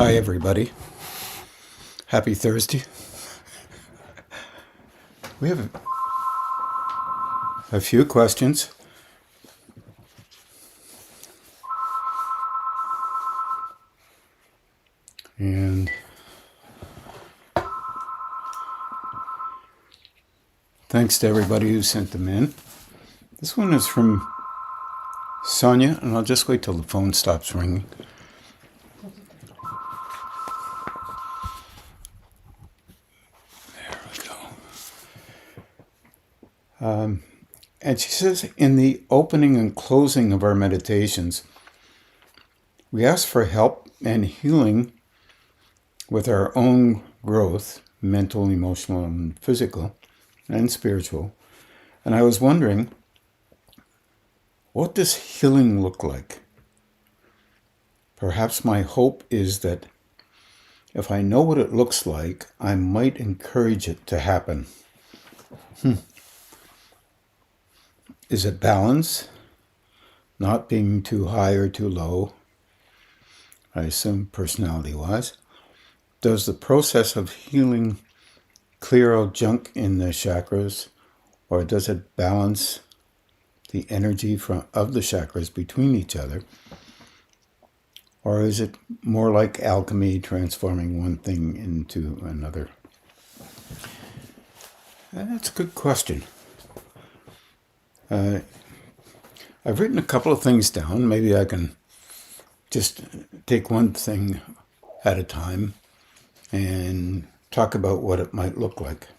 Hi, everybody. Happy Thursday. We have a few questions. And thanks to everybody who sent them in. This one is from Sonia, and I'll just wait till the phone stops ringing. There we go. And she says, in the opening and closing of our meditations, we ask for help and healing with our own growth, mental, emotional, and physical, and spiritual. And I was wondering, what does healing look like? Perhaps my hope is that if I know what it looks like, I might encourage it to happen. Is it balance? Not being too high or too low? I assume personality-wise. Does the process of healing clear out junk in the chakras, or does it balance the energy of the chakras between each other? Or is it more like alchemy, transforming one thing into another? That's a good question. I've written a couple of things down. Maybe I can just take one thing at a time and talk about what it might look like.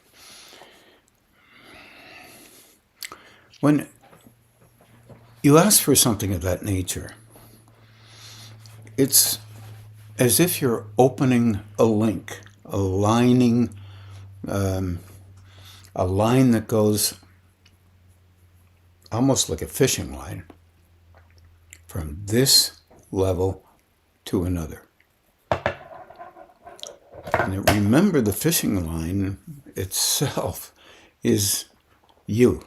When you ask for something of that nature, it's as if you're opening a link, aligning a line that goes almost like a fishing line from this level to another. And remember, the fishing line itself is you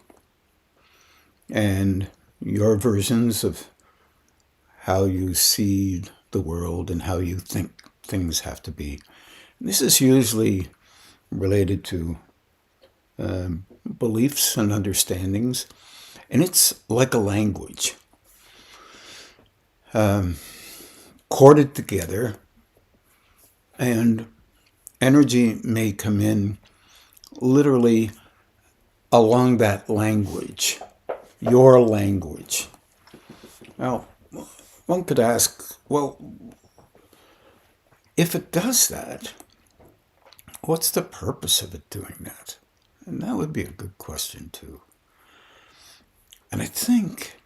and your versions of how you see the world and how you think things have to be. And this is usually related to beliefs and understandings, and it's like a language, corded together, and energy may come in literally along that language, your language. Now, one could ask, well, if it does that, what's the purpose of it doing that? And that would be a good question, too. And I think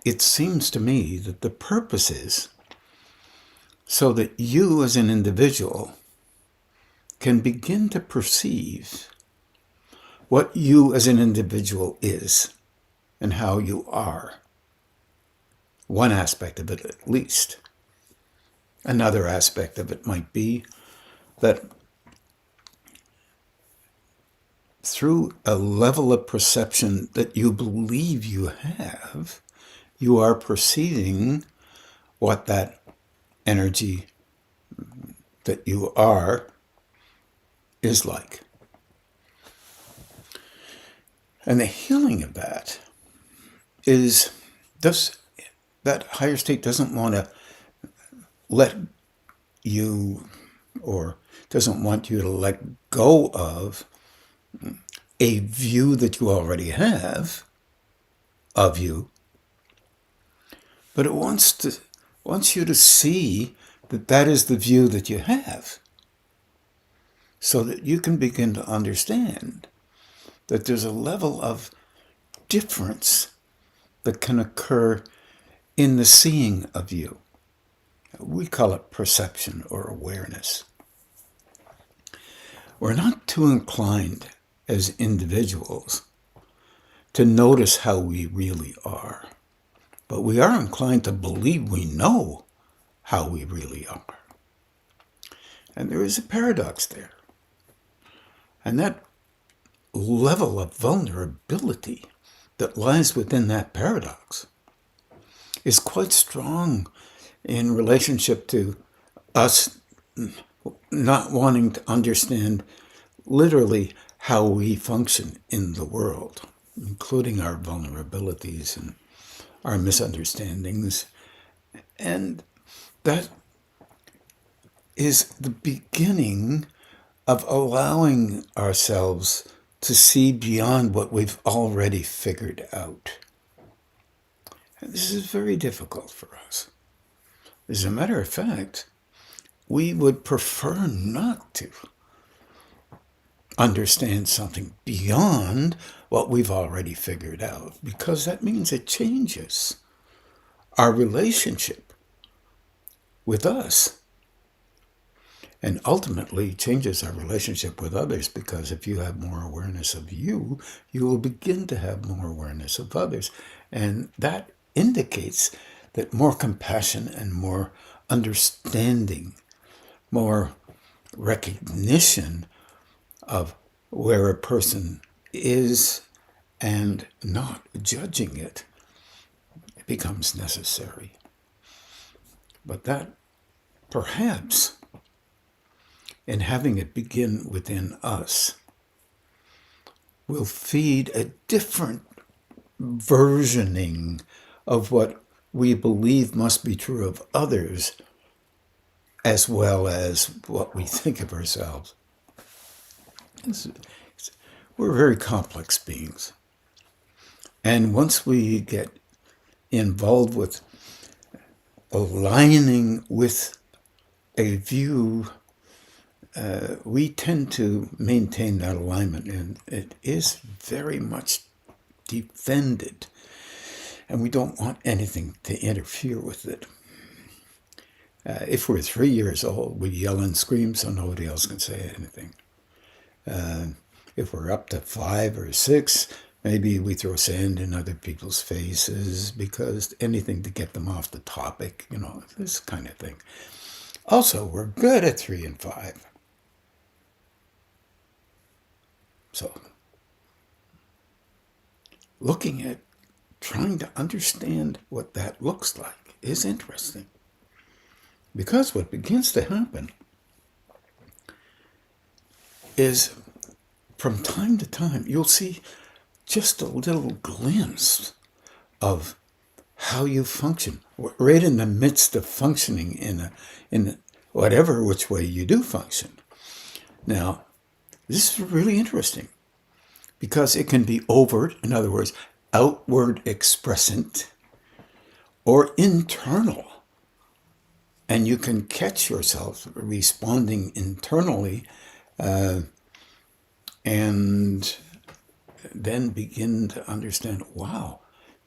it seems to me that the purpose is so that you as an individual can begin to perceive what you as an individual is and how you are. One aspect of it at least. Another aspect of it might be that through a level of perception that you believe you have, you are perceiving what that energy that you are is like. And the healing of that is that higher state doesn't want to let you, or doesn't want you to let go of a view that you already have of you, but it wants you to see that that is the view that you have, so that you can begin to understand that there's a level of difference that can occur in the seeing of you. We call it perception or awareness. We're not too inclined as individuals to notice how we really are, but we are inclined to believe we know how we really are. And there is a paradox there. And that level of vulnerability that lies within that paradox is quite strong in relationship to us not wanting to understand literally how we function in the world, including our vulnerabilities and our misunderstandings. And that is the beginning of allowing ourselves to see beyond what we've already figured out. And this is very difficult for us. As a matter of fact, we would prefer not to understand something beyond what we've already figured out, because that means it changes our relationship with us and ultimately changes our relationship with others, because if you have more awareness of you, you will begin to have more awareness of others. And that indicates that more compassion and more understanding, more recognition of where a person is and not judging it becomes necessary. But that, perhaps, in having it begin within us, will feed a different versioning of what we believe must be true of others, as well as what we think of ourselves. We're very complex beings. And once we get involved with aligning with a view, we tend to maintain that alignment, and it is very much defended, and we don't want anything to interfere with it. If we're 3 years old, we yell and scream so nobody else can say anything. If we're up to 5 or 6, maybe we throw sand in other people's faces, because anything to get them off the topic, this kind of thing. Also, we're good at 3 and 5. So, looking at trying to understand what that looks like is interesting. Because what begins to happen is, from time to time, you'll see just a little glimpse of how you function, right in the midst of functioning in whatever which way you do function. Now, this is really interesting, because it can be overt, in other words, outward expressant, or internal. And you can catch yourself responding internally, and then begin to understand, wow,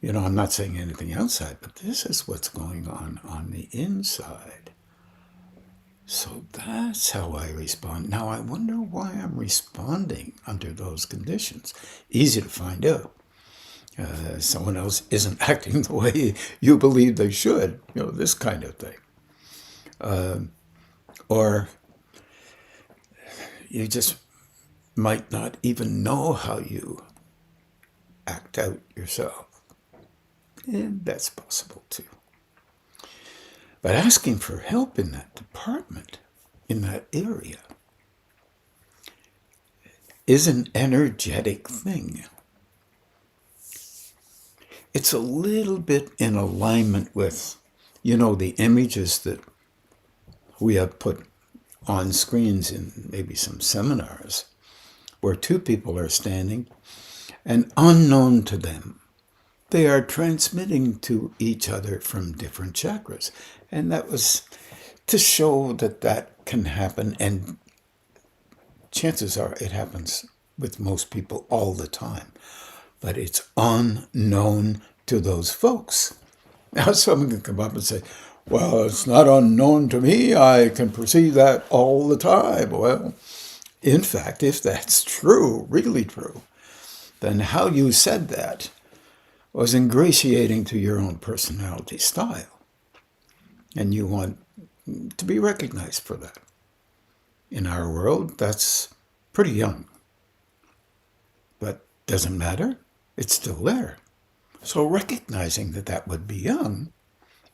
I'm not saying anything outside, but this is what's going on the inside. So that's how I respond. Now, I wonder why I'm responding under those conditions. Easy to find out. Someone else isn't acting the way you believe they should, this kind of thing. Or you just might not even know how you act out yourself. And that's possible too. But asking for help in that department, in that area, is an energetic thing. It's a little bit in alignment with, the images that we have put on screens in maybe some seminars, where 2 people are standing, and unknown to them, they are transmitting to each other from different chakras. And that was to show that can happen, and chances are it happens with most people all the time. But it's unknown to those folks. Now, someone can come up and say, well, it's not unknown to me. I can perceive that all the time. Well, in fact, if that's true, really true, then how you said that was ingratiating to your own personality style. And you want to be recognized for that. In our world, that's pretty young. But doesn't matter. It's still there. So recognizing that would be young,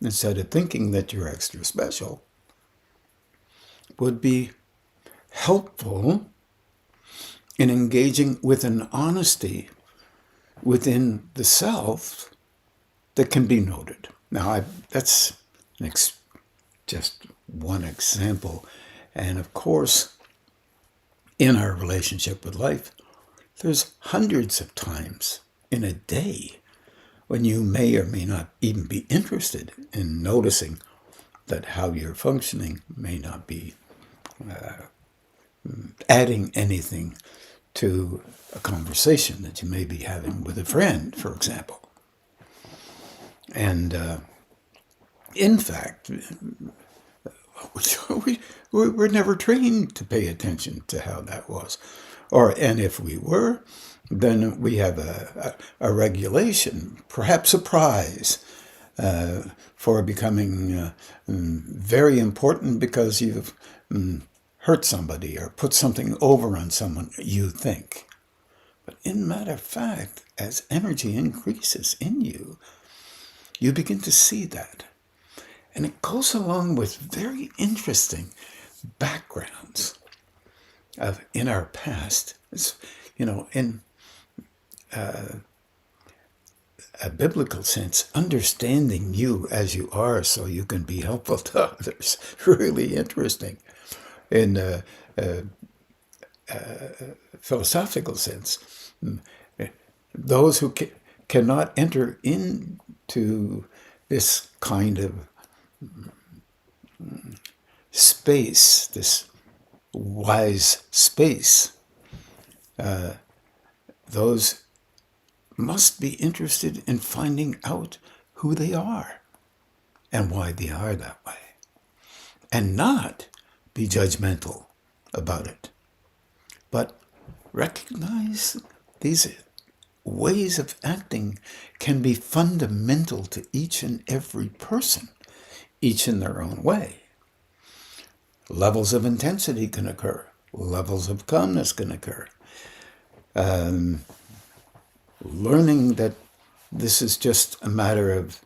instead of thinking that you're extra special, would be helpful in engaging with an honesty within the self that can be noted. Now, that's just one example. And of course, in our relationship with life, there's hundreds of times in a day when you may or may not even be interested in noticing that how you're functioning may not be adding anything to a conversation that you may be having with a friend, for example. And in fact, we're never trained to pay attention to how that was. And if we were, then we have a regulation, perhaps a prize, for becoming very important because you've hurt somebody or put something over on someone, you think. But in matter of fact, as energy increases in you, you begin to see that. And it goes along with very interesting backgrounds in our past. It's, in a biblical sense, understanding you as you are so you can be helpful to others. Really interesting. In a philosophical sense, those who cannot enter into this kind of space, this wise space, those must be interested in finding out who they are and why they are that way, and not be judgmental about it, but recognize these ways of acting can be fundamental to each and every person, each in their own way. Levels of intensity can occur. Levels of calmness can occur. Learning that this is just a matter of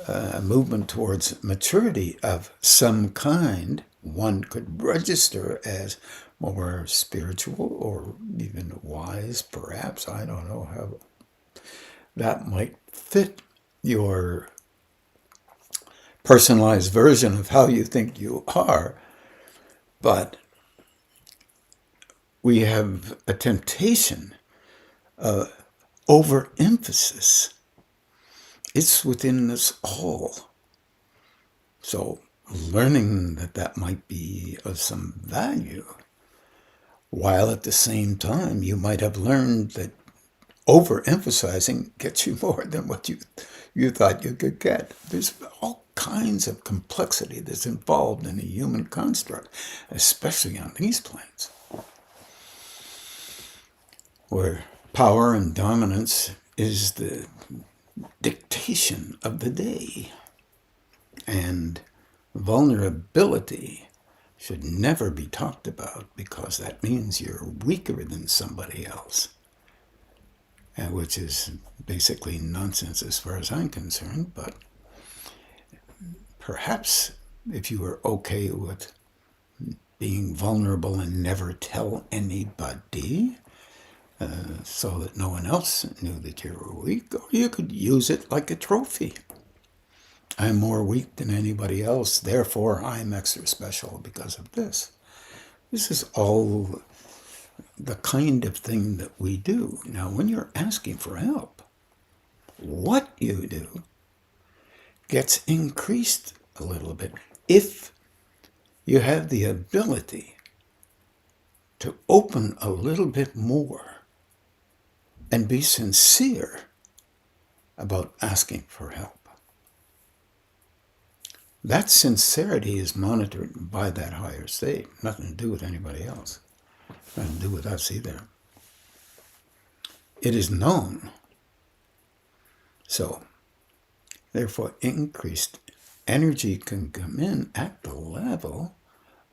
a movement towards maturity of some kind, one could register as more spiritual or even wise, perhaps. I don't know how that might fit your personalized version of how you think you are. But we have a temptation of overemphasis. It's within us all. So learning that might be of some value, while at the same time you might have learned that overemphasizing gets you more than what you thought you could get. There's all kinds of complexity that's involved in a human construct, especially on these planes, where power and dominance is the dictation of the day, and vulnerability should never be talked about because that means you're weaker than somebody else, which is basically nonsense as far as I'm concerned. But perhaps if you were okay with being vulnerable and never tell anybody, so that no one else knew that you were weak, or you could use it like a trophy. I'm more weak than anybody else, therefore I'm extra special because of this. This is all the kind of thing that we do. Now, when you're asking for help, what you do gets increased a little bit if you have the ability to open a little bit more and be sincere about asking for help. That sincerity is monitored by that higher state. Nothing to do with anybody else. Nothing to do with us either. It is known. So, therefore, increased energy can come in at the level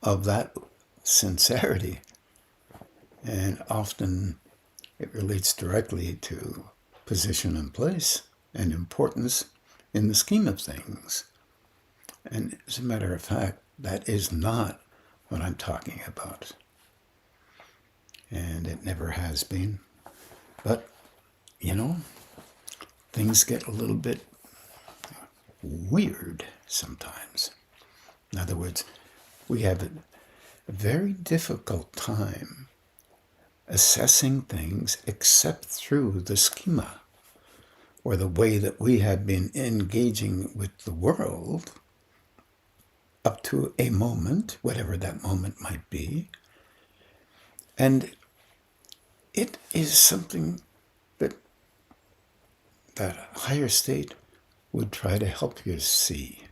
of that sincerity. And often it relates directly to position and place and importance in the scheme of things. And as a matter of fact, that is not what I'm talking about. And it never has been. But, things get a little bit weird sometimes. In other words, we have a very difficult time assessing things except through the schema or the way that we have been engaging with the world up to a moment, whatever that moment might be. And it is something that higher state would try to help you see.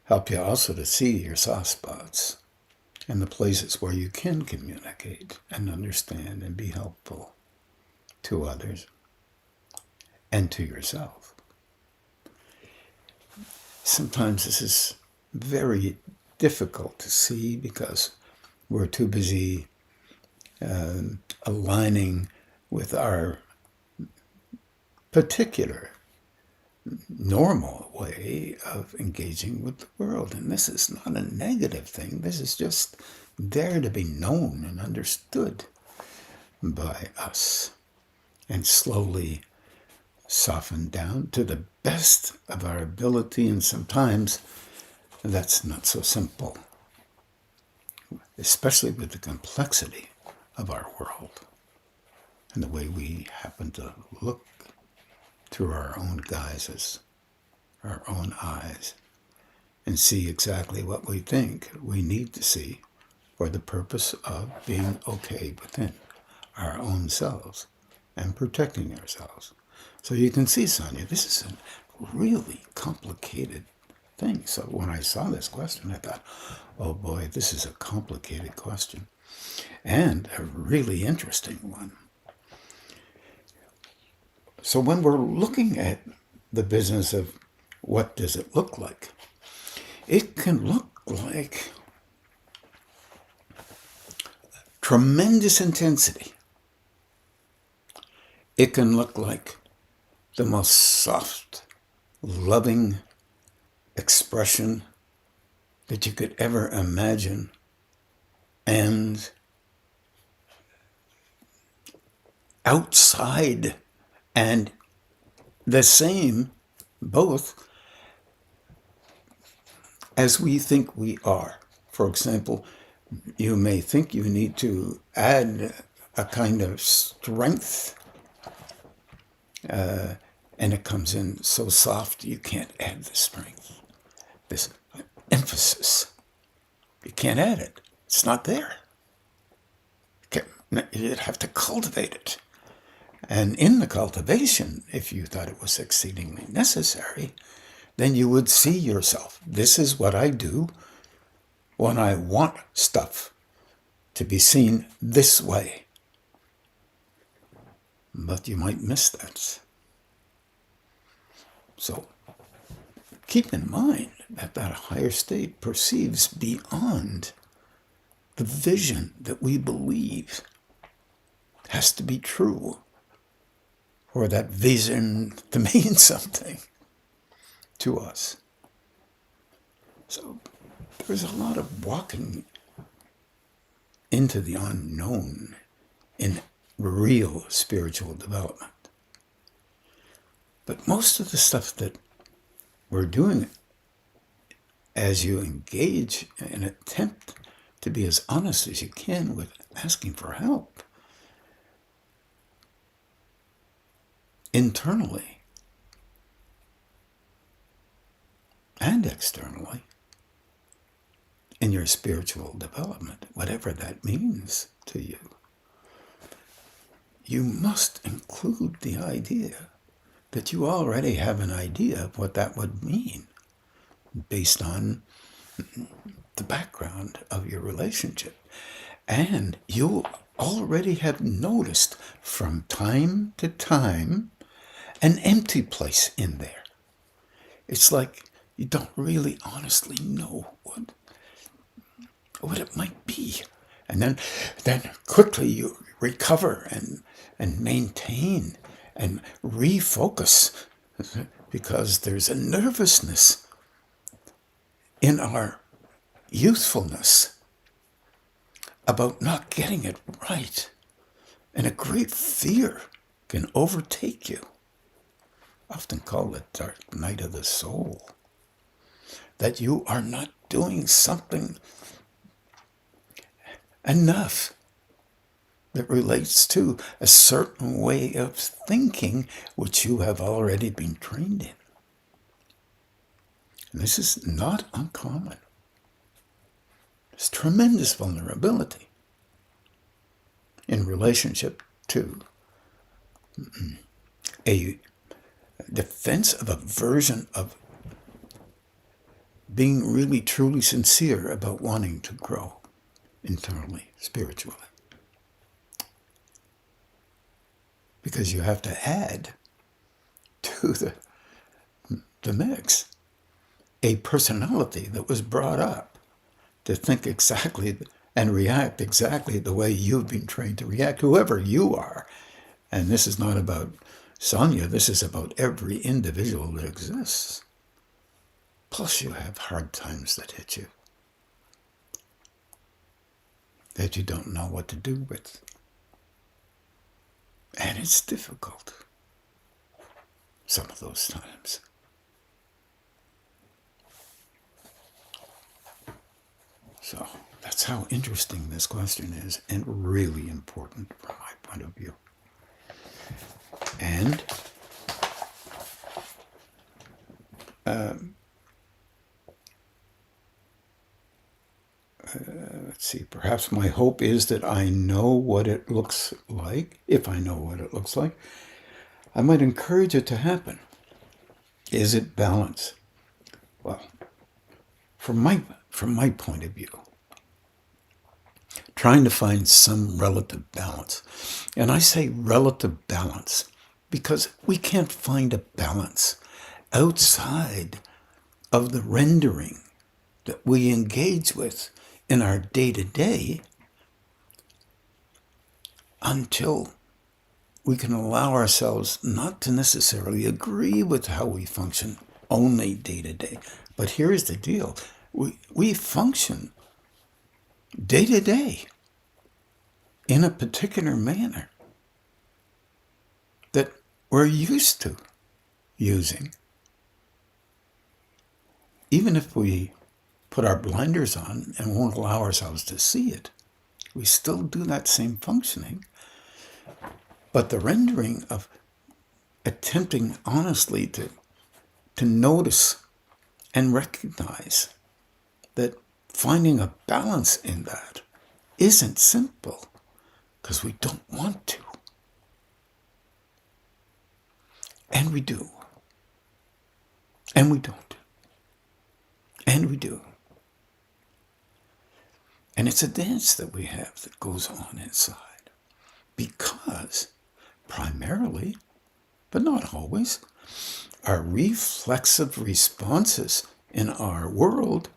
Help you also to see your soft spots and the places where you can communicate and understand and be helpful to others and to yourself. Sometimes this is very difficult to see because we're too busy aligning with our particular normal way of engaging with the world. And this is not a negative thing. This is just there to be known and understood by us and slowly softened down to the best of our ability. And sometimes that's not so simple, especially with the complexity of our world and the way we happen to look through our own guises, our own eyes, and see exactly what we think we need to see for the purpose of being okay within our own selves and protecting ourselves. So you can see, Sonia, this is a really complicated thing. So when I saw this question, I thought, oh boy, this is a complicated question and a really interesting one. So when we're looking at the business of what does it look like, it can look like tremendous intensity. It can look like the most soft, loving expression that you could ever imagine, and outside and the same both as we think we are. For example, you may think you need to add a kind of strength, and it comes in so soft you can't add the strength, this emphasis. You can't add it. It's not there. You'd have to cultivate it. And in the cultivation, if you thought it was exceedingly necessary, then you would see yourself. This is what I do when I want stuff to be seen this way. But you might miss that. So keep in mind that higher state perceives beyond the vision that we believe has to be true, or that vision to mean something to us. So there's a lot of walking into the unknown in real spiritual development. But most of the stuff that we're doing as you engage and attempt to be as honest as you can with asking for help, internally and externally, in your spiritual development, whatever that means to you, you must include the idea that you already have an idea of what that would mean based on the background of your relationship. And you already have noticed from time to time an empty place in there. It's like you don't really honestly know what it might be. And then quickly you recover and maintain and refocus, because there's a nervousness in our youthfulness about not getting it right. And a great fear can overtake you. Often called the dark night of the soul. That you are not doing something enough that relates to a certain way of thinking which you have already been trained in. And this is not uncommon. There's tremendous vulnerability in relationship to a defense of a version of being really truly sincere about wanting to grow internally, spiritually. Because you have to add to the mix a personality that was brought up to think exactly and react exactly the way you've been trained to react, whoever you are. And this is not about Sonia, this is about every individual that exists. Plus you have hard times that hit you, that you don't know what to do with. And it's difficult some of those times. So that's how interesting this question is, and really important from my point of view. And let's see, perhaps my hope is that I know what it looks like. If I know what it looks like, I might encourage it to happen. Is it balance? Well, from my point of view, trying to find some relative balance. And I say relative balance because we can't find a balance outside of the rendering that we engage with in our day-to-day until we can allow ourselves not to necessarily agree with how we function only day-to-day. But here's the deal. We function day-to-day in a particular manner that we're used to using. Even if we put our blinders on and won't allow ourselves to see it, we still do that same functioning. But the rendering of attempting honestly to notice and recognize that finding a balance in that isn't simple because we don't want to. And we do. And we don't. And we do. And it's a dance that we have that goes on inside. Because primarily, but not always, our reflexive responses in our world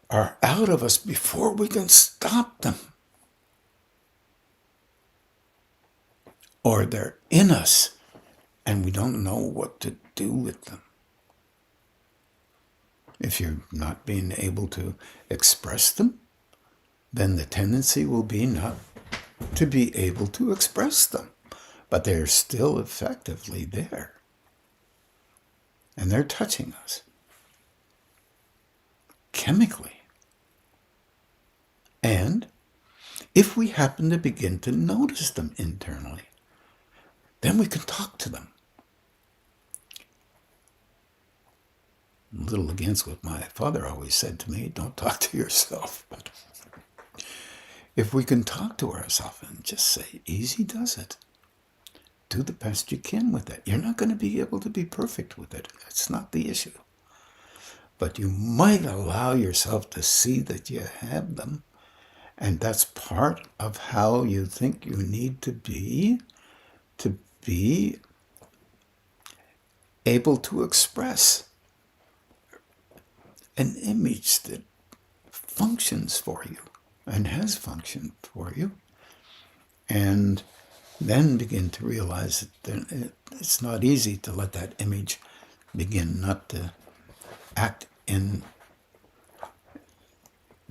are out of us before we can stop them. Or they're in us and we don't know what to do with them. If you're not being able to express them, then the tendency will be not to be able to express them. But they're still effectively there. And they're touching us chemically. And if we happen to begin to notice them internally, then we can talk to them. A little against what my father always said to me, don't talk to yourself. But if we can talk to ourselves and just say, easy does it. Do the best you can with it. You're not going to be able to be perfect with it. That's not the issue. But you might allow yourself to see that you have them. And that's part of how you think you need to be able to express an image that functions for you and has functioned for you. And then begin to realize that it's not easy to let that image begin not to act in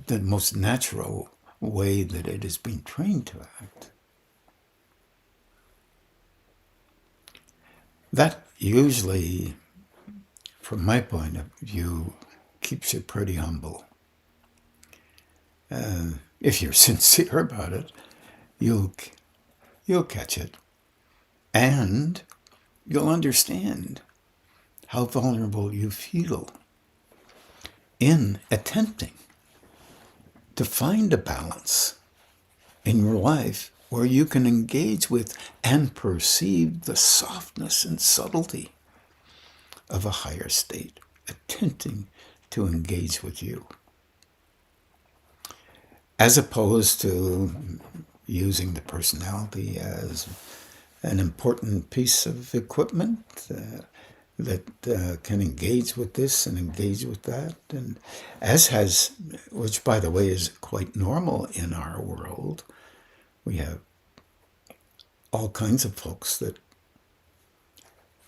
the most natural way that it has been trained to act. That usually, from my point of view, keeps you pretty humble. If you're sincere about it, you'll catch it. And you'll understand how vulnerable you feel in attempting to find a balance in your life where you can engage with and perceive the softness and subtlety of a higher state, attempting to engage with you, as opposed to using the personality as an important piece of equipment that can engage with this and engage with that, and which by the way is quite normal in our world. We have all kinds of folks that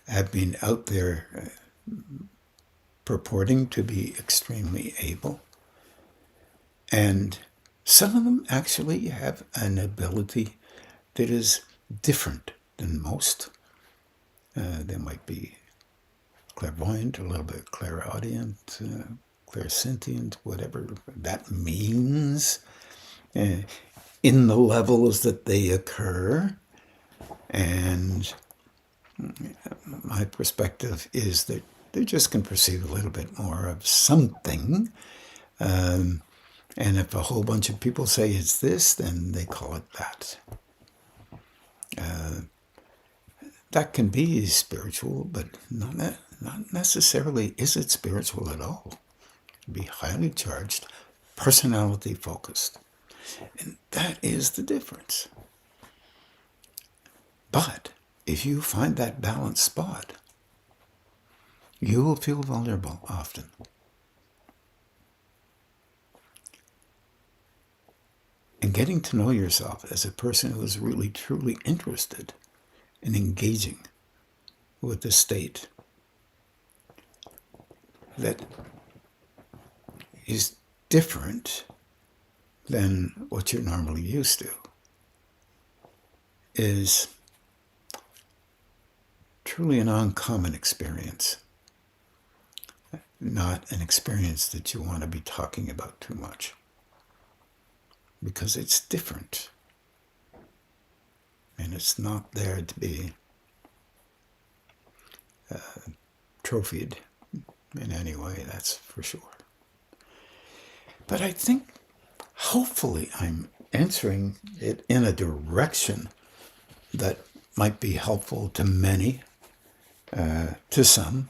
have been out there purporting to be extremely able, and some of them actually have an ability that is different than most. They might be clairvoyant, a little bit clairaudient, clairsentient, whatever that means, in the levels that they occur. And my perspective is that they just can perceive a little bit more of something. And if a whole bunch of people say it's this, then they call it that. That can be spiritual, but not necessarily is it spiritual at all. It can be highly charged, personality focused. And that is the difference. But if you find that balanced spot, you will feel vulnerable often. And getting to know yourself as a person who is really truly interested in engaging with the state that is different than what you're normally used to is truly an uncommon experience, not an experience that you want to be talking about too much, because it's different. And it's not there to be trophied in any way, that's for sure. But I think, hopefully, I'm answering it in a direction that might be helpful to many, to some.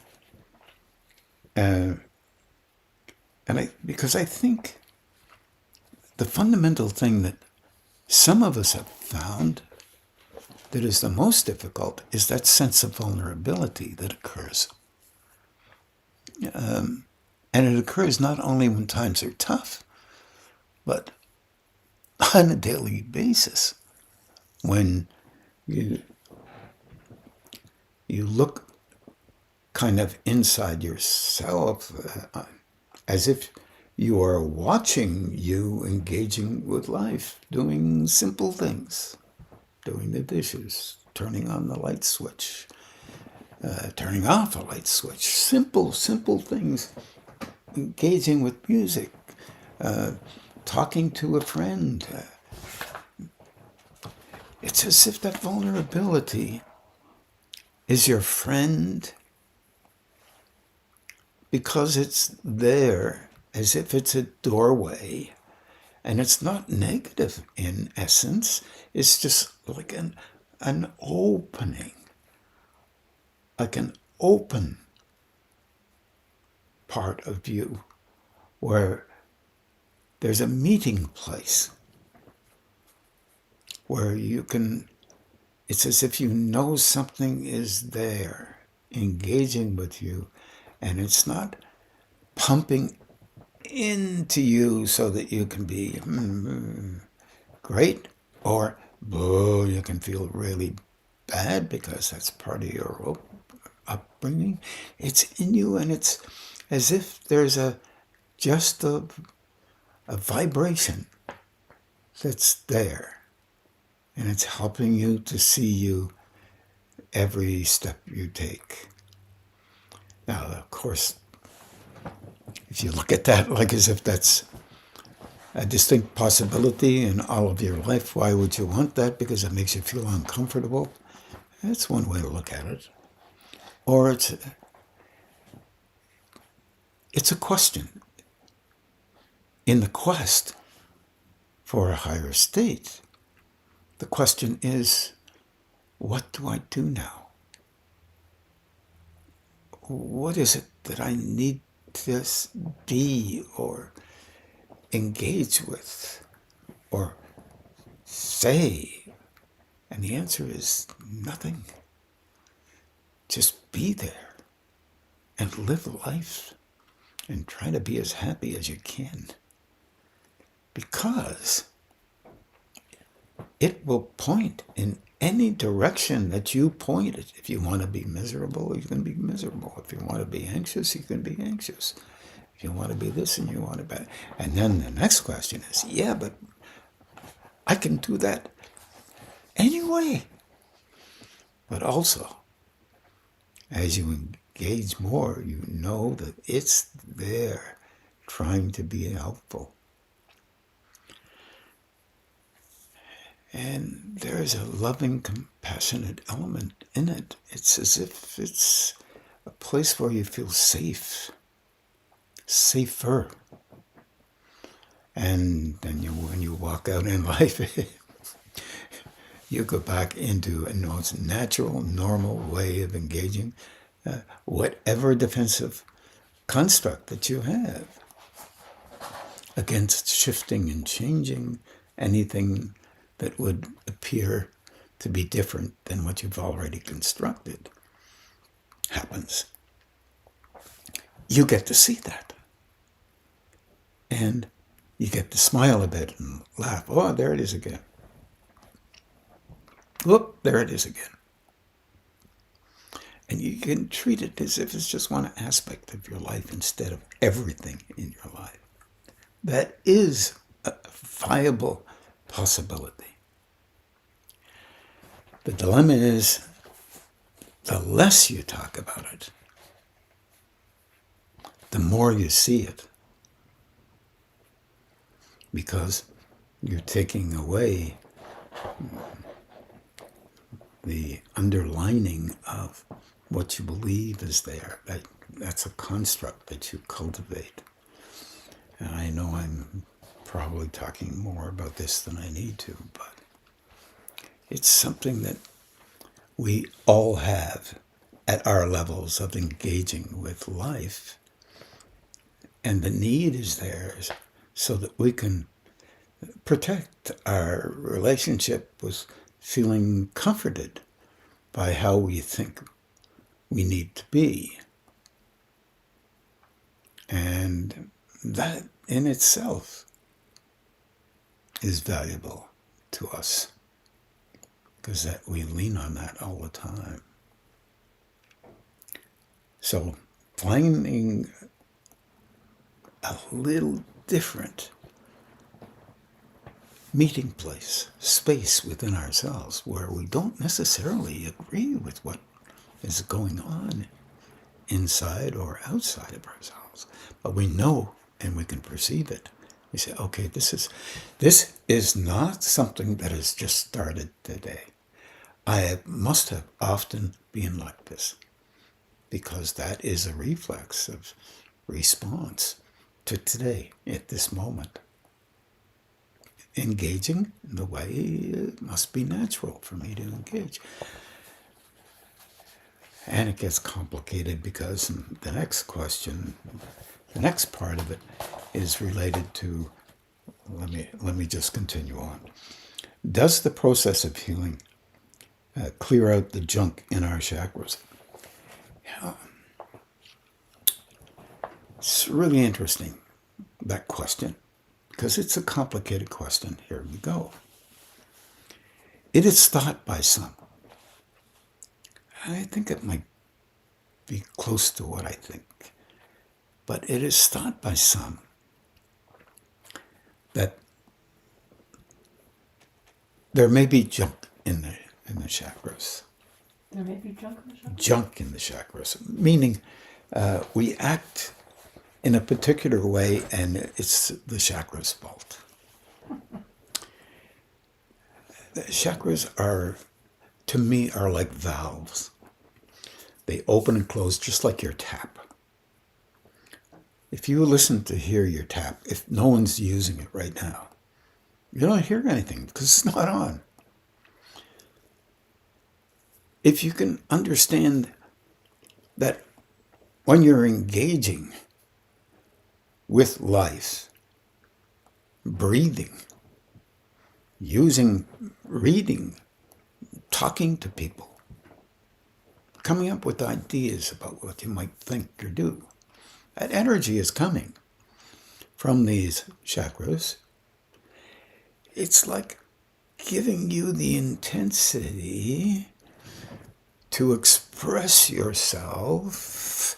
Because I think the fundamental thing that some of us have found that is the most difficult is that sense of vulnerability that occurs. And it occurs not only when times are tough, but on a daily basis. When you look kind of inside yourself, as if you are watching you engaging with life, doing simple things. Doing the dishes, turning on the light switch, turning off a light switch. Simple things. Engaging with music, talking to a friend. It's as if that vulnerability is your friend because it's there, as if it's a doorway. And it's not negative in essence. It's just like an opening, like an open part of you where there's a meeting place where you can, it's as if you know something is there engaging with you, and it's not pumping into you so that you can be great, or you can feel really bad because that's part of your upbringing. It's in you, and it's as if there's just a vibration that's there. And it's helping you to see you every step you take. Now, of course, if you look at that like as if that's a distinct possibility in all of your life, why would you want that? Because it makes you feel uncomfortable. That's one way to look at it. Or it's a question. In the quest for a higher state, the question is, what do I do now? What is it that I need to be or engage with or say? And the answer is nothing. Just be there and live life and try to be as happy as you can. Because it will point in any direction that you point it. If you want to be miserable, you can be miserable. If you want to be anxious, you can be anxious. If you want to be this and you want to be... And then the next question is, yeah, but I can do that anyway. But also, as you engage more, you know that it's there trying to be helpful. And there's a loving, compassionate element in it. It's as if it's a place where you feel safe, safer. And then when you walk out in life, you go back into a most natural, normal way of engaging whatever defensive construct that you have against shifting and changing anything that would appear to be different than what you've already constructed happens. You get to see that. And you get to smile a bit and laugh. Oh, there it is again. Whoop, there it is again. And you can treat it as if it's just one aspect of your life instead of everything in your life. That is a viable possibility. The dilemma is, the less you talk about it, the more you see it. Because you're taking away the underlining of what you believe is there. That's a construct that you cultivate. And I know I'm probably talking more about this than I need to, but it's something that we all have at our levels of engaging with life. And the need is there so that we can protect our relationship with feeling comforted by how we think we need to be. And that in itself is valuable to us because that we lean on that all the time. So finding a little different meeting place, space within ourselves where we don't necessarily agree with what is going on inside or outside of ourselves, but we know and we can perceive it. We say, okay, this is not something that has just started today. I must have often been like this, because that is a reflex of response to today, at this moment. Engaging in the way it must be natural for me to engage. And it gets complicated because the next question, the next part of it is related to, let me just continue on. Does the process of healing clear out the junk in our chakras? Yeah. It's really interesting, that question, because it's a complicated question. Here we go. It is thought by some, and I think it might be close to what I think, but it is thought by some that there may be junk in the chakras. There may be junk in the chakras? Junk in the chakras, meaning we act in a particular way and it's the chakra's fault. The chakras to me, are like valves. They open and close just like your tap. If you listen to hear your tap, if no one's using it right now, you don't hear anything because it's not on. If you can understand that when you're engaging with life, breathing, reading, talking to people, coming up with ideas about what you might think or do, that energy is coming from these chakras. It's like giving you the intensity to express yourself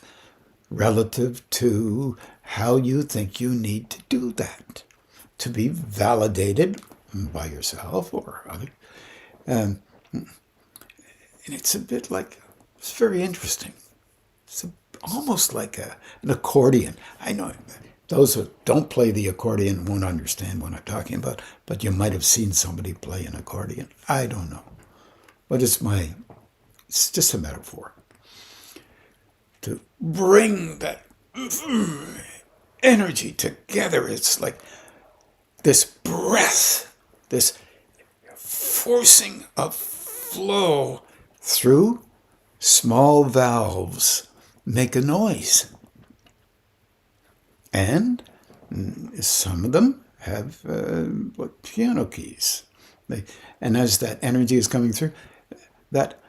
relative to how you think you need to do that, to be validated by yourself or other. And it's a bit like, it's very interesting. It's almost like an accordion. I know those who don't play the accordion won't understand what I'm talking about, but you might have seen somebody play an accordion. I don't know. But it's just a metaphor. To bring that energy together, it's like this breath, this forcing of flow through small valves make a noise. And some of them have piano keys. And as that energy is coming through, that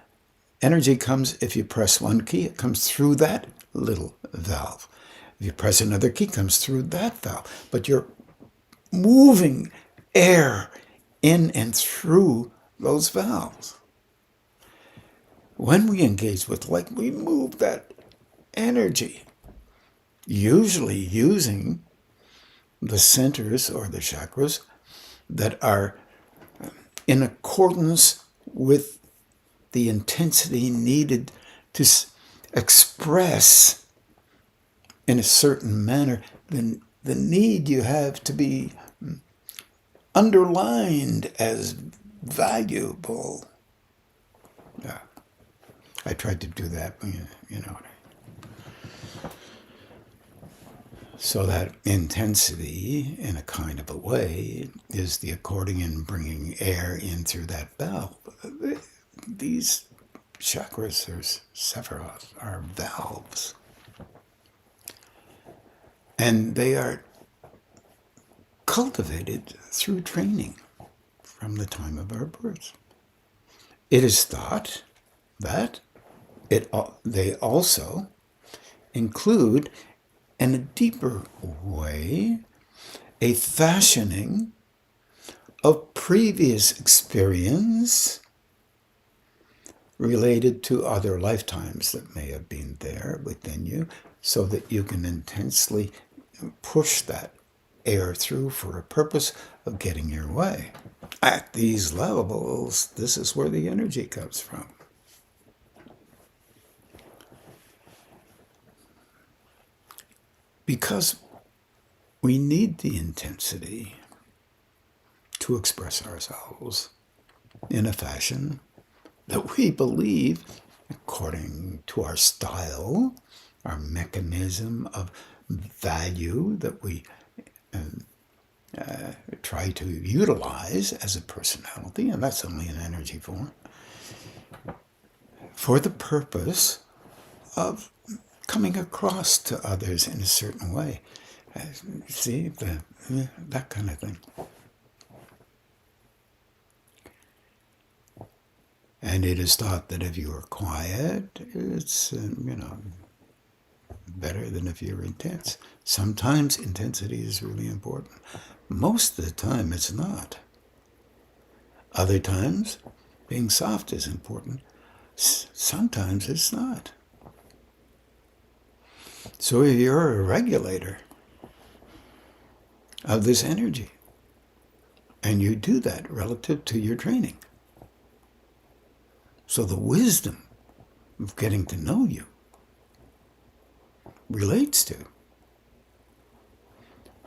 energy comes, if you press one key, it comes through that little valve. If you press another key, it comes through that valve. But you're moving air in and through those valves. When we engage with light, we move that energy, usually using the centers or the chakras that are in accordance with the intensity needed to express in a certain manner the need you have to be underlined as valuable. Yeah, I tried to do that, you know. So that intensity, in a kind of a way, is the accordion bringing air in through that valve. These chakras, or sephiroth, are valves. And they are cultivated through training from the time of our birth. It is thought that they also include, in a deeper way, a fashioning of previous experience related to other lifetimes that may have been there within you, so that you can intensely push that air through for a purpose of getting your way. At these levels, this is where the energy comes from. Because we need the intensity to express ourselves in a fashion that we believe, according to our style, our mechanism of value that we try to utilize as a personality, and that's only an energy form, for the purpose of coming across to others in a certain way. See, that kind of thing. And it is thought that if you are quiet, it's, better than if you're intense. Sometimes intensity is really important. Most of the time, it's not. Other times, being soft is important. Sometimes it's not. So if you're a regulator of this energy, And you do that relative to your training. So the wisdom of getting to know you relates to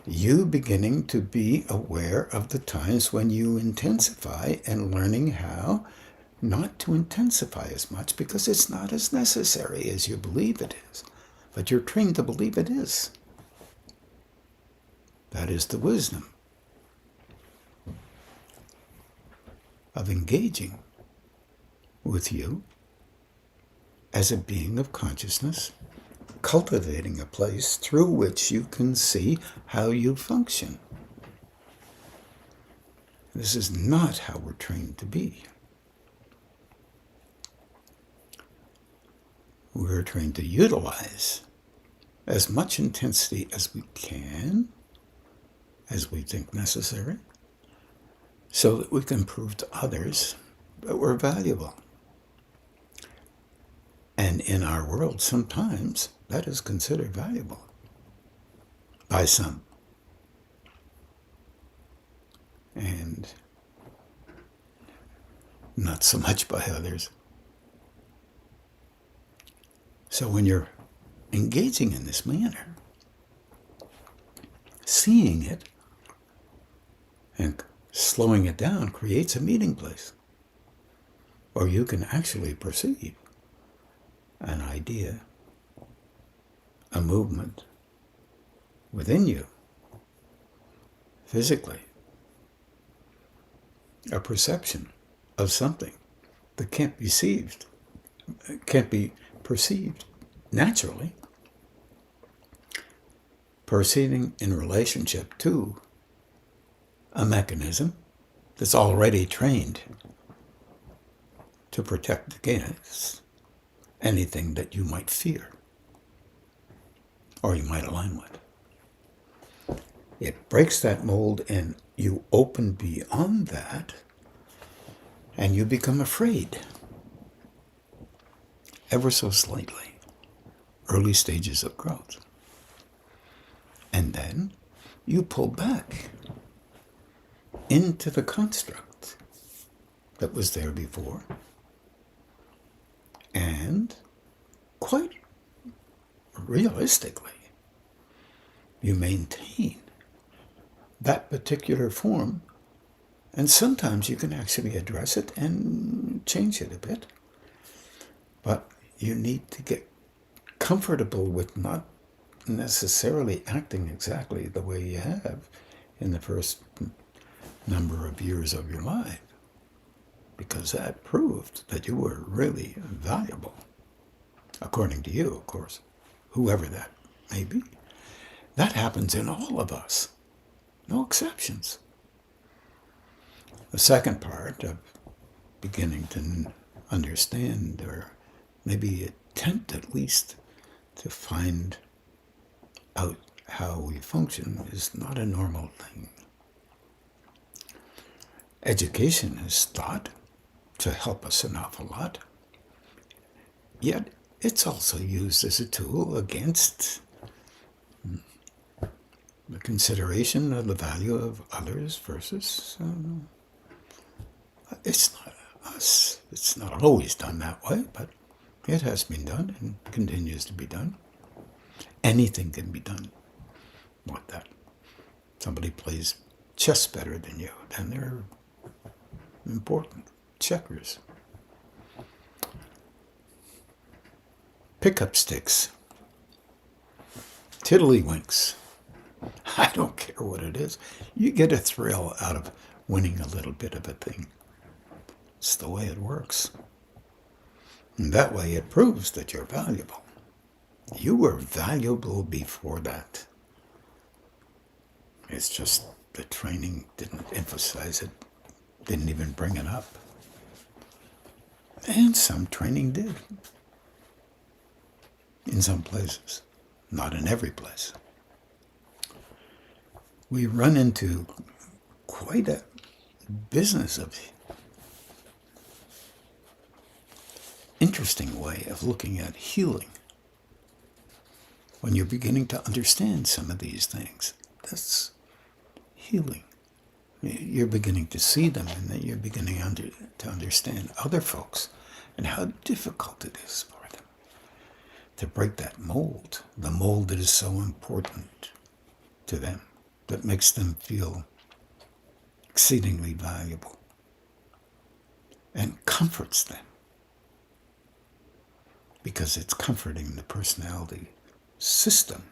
you beginning to be aware of the times when you intensify and learning how not to intensify as much because it's not as necessary as you believe it is. But you're trained to believe it is. That is the wisdom of engaging with you as a being of consciousness, cultivating a place through which you can see how you function. This is not how we're trained to be. We're trained to utilize as much intensity as we can, as we think necessary, so that we can prove to others that we're valuable. And in our world, sometimes that is considered valuable by some. And not so much by others. So when you're engaging in this manner, seeing it and slowing it down creates a meeting place where you can actually perceive an idea, a movement within you, physically, a perception of something that can't be perceived naturally, perceiving in relationship to a mechanism that's already trained to protect against anything that you might fear or you might align with. It breaks that mold and you open beyond that and you become afraid ever so slightly. Early stages of growth. And then you pull back into the construct that was there before. And quite realistically, you maintain that particular form. And sometimes you can actually address it and change it a bit. But you need to get comfortable with not necessarily acting exactly the way you have in the first number of years of your life, because that proved that you were really valuable, according to you, of course, whoever that may be. That happens in all of us, no exceptions. The second part of beginning to understand, or maybe attempt at least to find out how we function, is not a normal thing. Education is thought to help us an awful lot, yet it's also used as a tool against the consideration of the value of others versus it's not us. It's not always done that way, but it has been done and continues to be done. Anything can be done like that. Somebody plays chess better than you, then they're important. Checkers. Pickup sticks. Tiddlywinks. I don't care what it is. You get a thrill out of winning a little bit of a thing. It's the way it works. And that way it proves that you're valuable. You were valuable before that. It's just the training didn't emphasize it, didn't even bring it up. And some training did. In some places, not in every place. We run into quite a business of interesting way of looking at healing. When you're beginning to understand some of these things, that's healing. You're beginning to see them, and then you're beginning to understand other folks and how difficult it is for them to break that mold, the mold that is so important to them, that makes them feel exceedingly valuable and comforts them, because it's comforting the personality system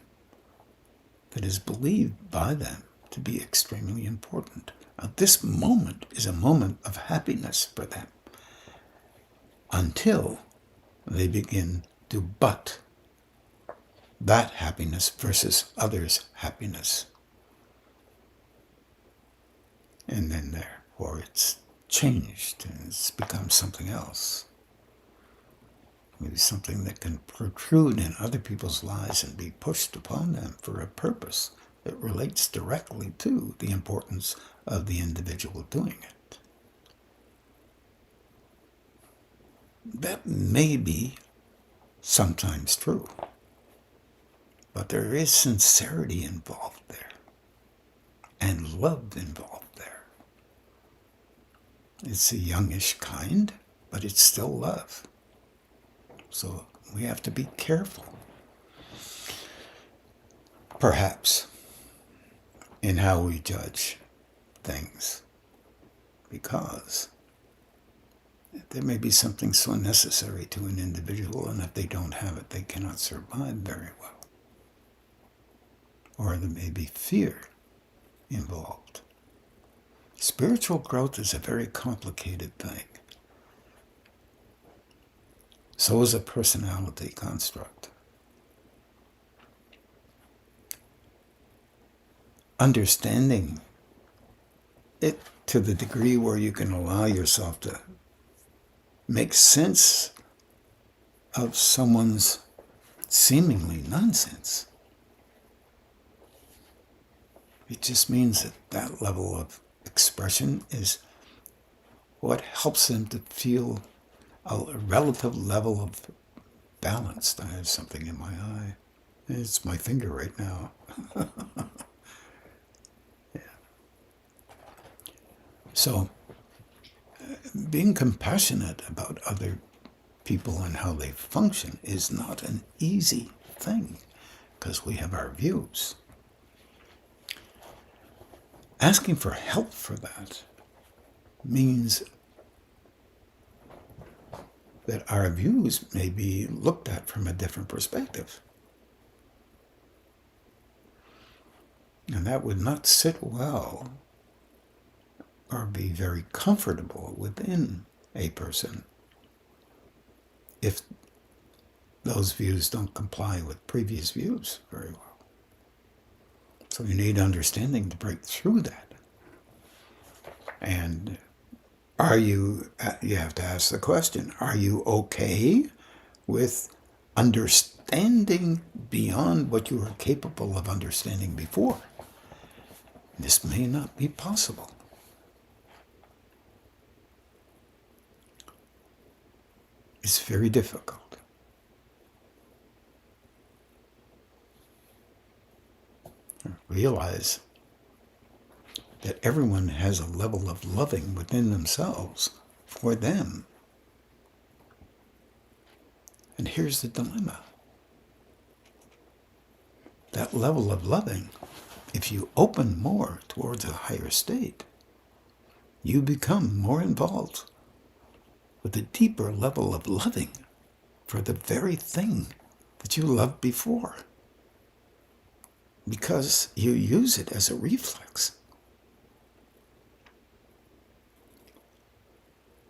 that is believed by them to be extremely important. Now, this moment is a moment of happiness for them until they begin to butt that happiness versus others' happiness. And then therefore it's changed and it's become something else. Maybe something that can protrude in other people's lives and be pushed upon them for a purpose that relates directly to the importance of the individual doing it. That may be sometimes true, but there is sincerity involved there and love involved there. It's a youngish kind, but it's still love. So we have to be careful, perhaps, in how we judge things, because there may be something so necessary to an individual, and if they don't have it, they cannot survive very well. Or there may be fear involved. Spiritual growth is a very complicated thing. So is a personality construct. Understanding it to the degree where you can allow yourself to make sense of someone's seemingly nonsense. It just means that that level of expression is what helps them to feel a relative level of balance. I have something in my eye. It's my finger right now. Yeah. So, being compassionate about other people and how they function is not an easy thing, because we have our views. Asking for help for that means that our views may be looked at from a different perspective. And that would not sit well or be very comfortable within a person if those views don't comply with previous views very well. So you need understanding to break through that. And you have to ask the question, are you okay with understanding beyond what you were capable of understanding before? This may not be possible. It's very difficult. Realize that everyone has a level of loving within themselves for them. And here's the dilemma. That level of loving, if you open more towards a higher state, you become more involved with a deeper level of loving for the very thing that you loved before, because you use it as a reflex.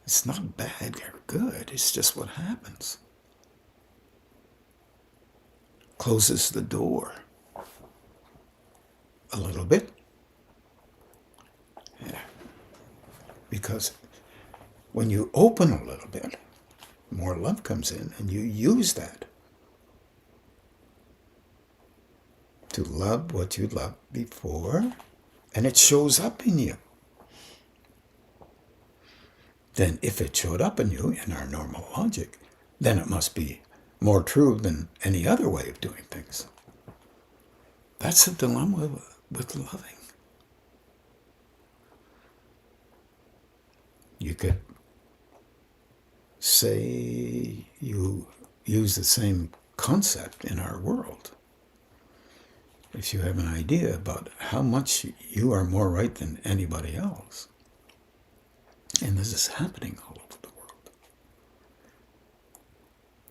It's not bad or good, it's just what happens. Closes the door a little bit. Yeah. Because when you open a little bit, more love comes in, and you use that to love what you loved before, and it shows up in you. Then if it showed up in you in our normal logic, then it must be more true than any other way of doing things. That's the dilemma with loving. could say you use the same concept in our world. If you have an idea about how much you are more right than anybody else, and this is happening all over the world,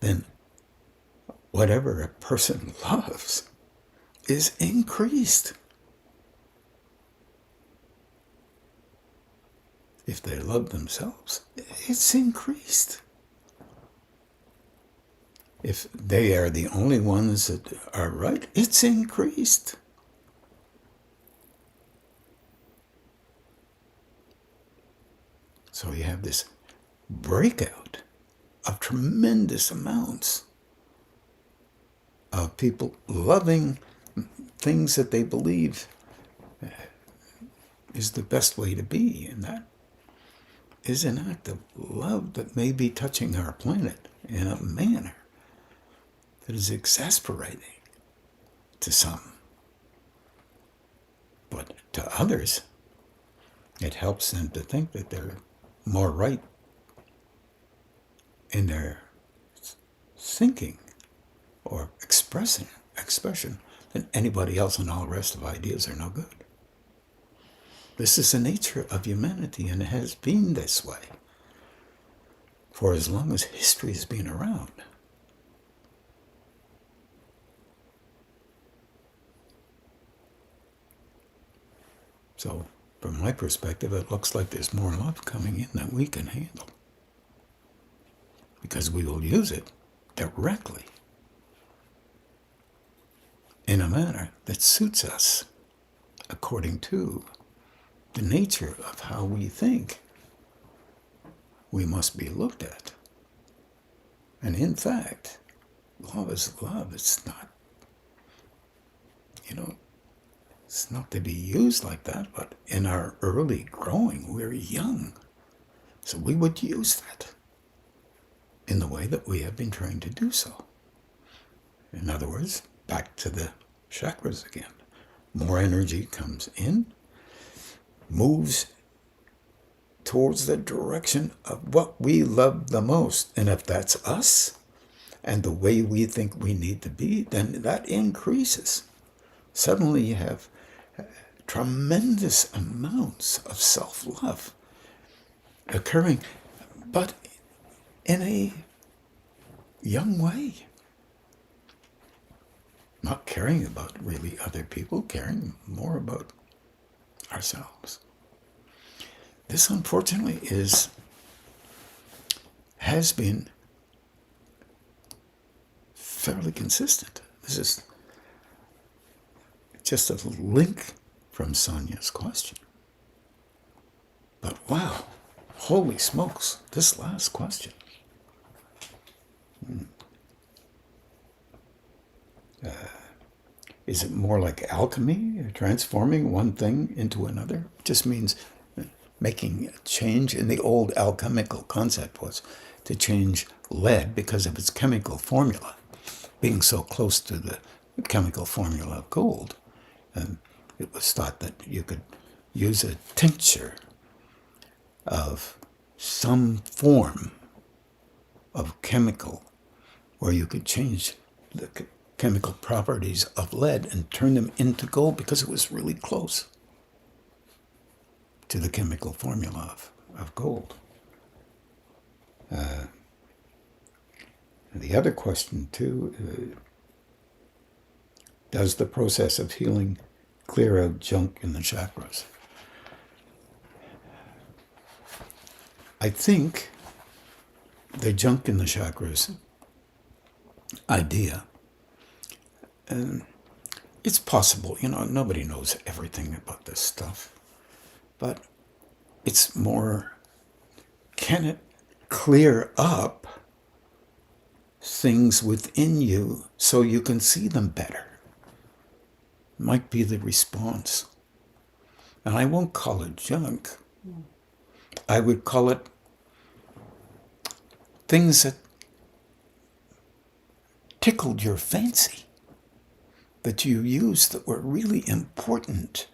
then whatever a person loves is increased. If they love themselves, it's increased. If they are the only ones that are right, it's increased. So you have this breakout of tremendous amounts of people loving things that they believe is the best way to be, and that is an act of love that may be touching our planet in a manner that is exasperating to some. But to others, it helps them to think that they're more right in their thinking or expression than anybody else, and all the rest of ideas are no good. This is the nature of humanity, and it has been this way for as long as history has been around. So, from my perspective, it looks like there's more love coming in than we can handle, because we will use it directly in a manner that suits us according to the nature of how we think we must be looked at. And in fact, love is love. It's not, it's not to be used like that, but in our early growing, we're young. So we would use that in the way that we have been trained to do so. In other words, back to the chakras again. More energy comes in, moves towards the direction of what we love the most. And if that's us and the way we think we need to be, then that increases. Suddenly you have tremendous amounts of self-love occurring, but in a young way. Not caring about really other people, caring more about ourselves. This, unfortunately, has been fairly consistent. This is just a link from Sonia's question. But wow, holy smokes, this last question. Is it more like alchemy, transforming one thing into another? It just means making a change. In the old alchemical concept was to change lead because of its chemical formula, being so close to the chemical formula of gold. And it was thought that you could use a tincture of some form of chemical where you could change the chemical properties of lead and turn them into gold because it was really close to the chemical formula of gold. And the other question, too, does the process of healing clear out junk in the chakras? I think the junk in the chakras idea, it's possible, nobody knows everything about this stuff, but it's more, can it clear up things within you so you can see them better? Might be the response. And I won't call it junk. I would call it things that tickled your fancy, that you used that were really important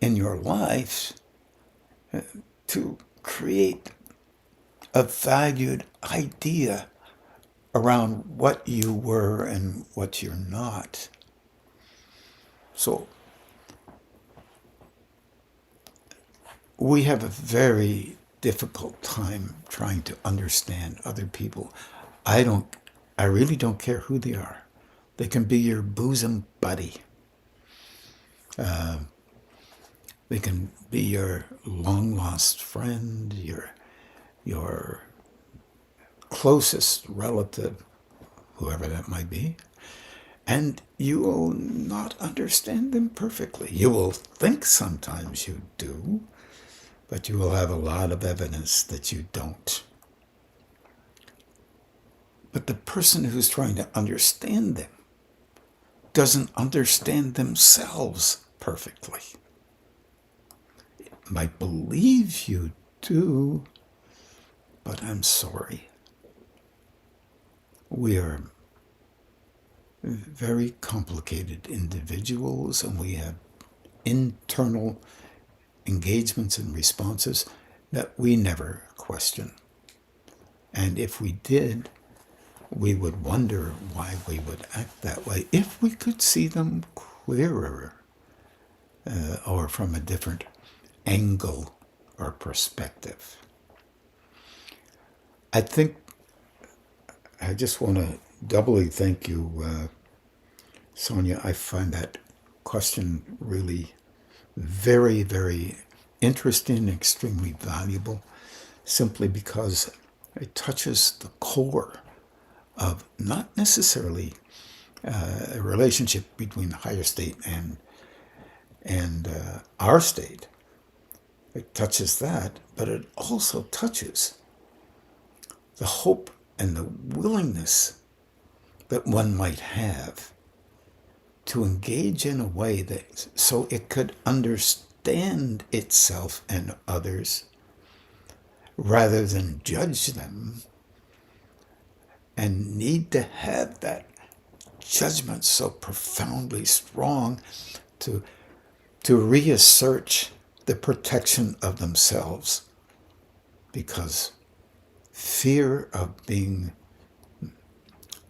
in your life to create a valued idea around what you were and what you're not. So we have a very difficult time trying to understand other people. I really don't care who they are. They can be your bosom buddy. They can be your long lost friend, your closest relative, whoever that might be. And you will not understand them perfectly. You will think sometimes you do, but you will have a lot of evidence that you don't. But the person who's trying to understand them doesn't understand themselves perfectly. Might believe you do, but I'm sorry. We are very complicated individuals, and we have internal engagements and responses that we never question. And if we did, we would wonder why we would act that way if we could see them clearer or from a different angle or perspective. I just want to doubly thank you, Sonia. I find that question really very, very interesting, extremely valuable, simply because it touches the core of not necessarily a relationship between the higher state and our state. It touches that, but it also touches the hope and the willingness that one might have to engage in a way that so it could understand itself and others rather than judge them, and need to have that judgment so profoundly strong to reassert the protection of themselves, because fear of being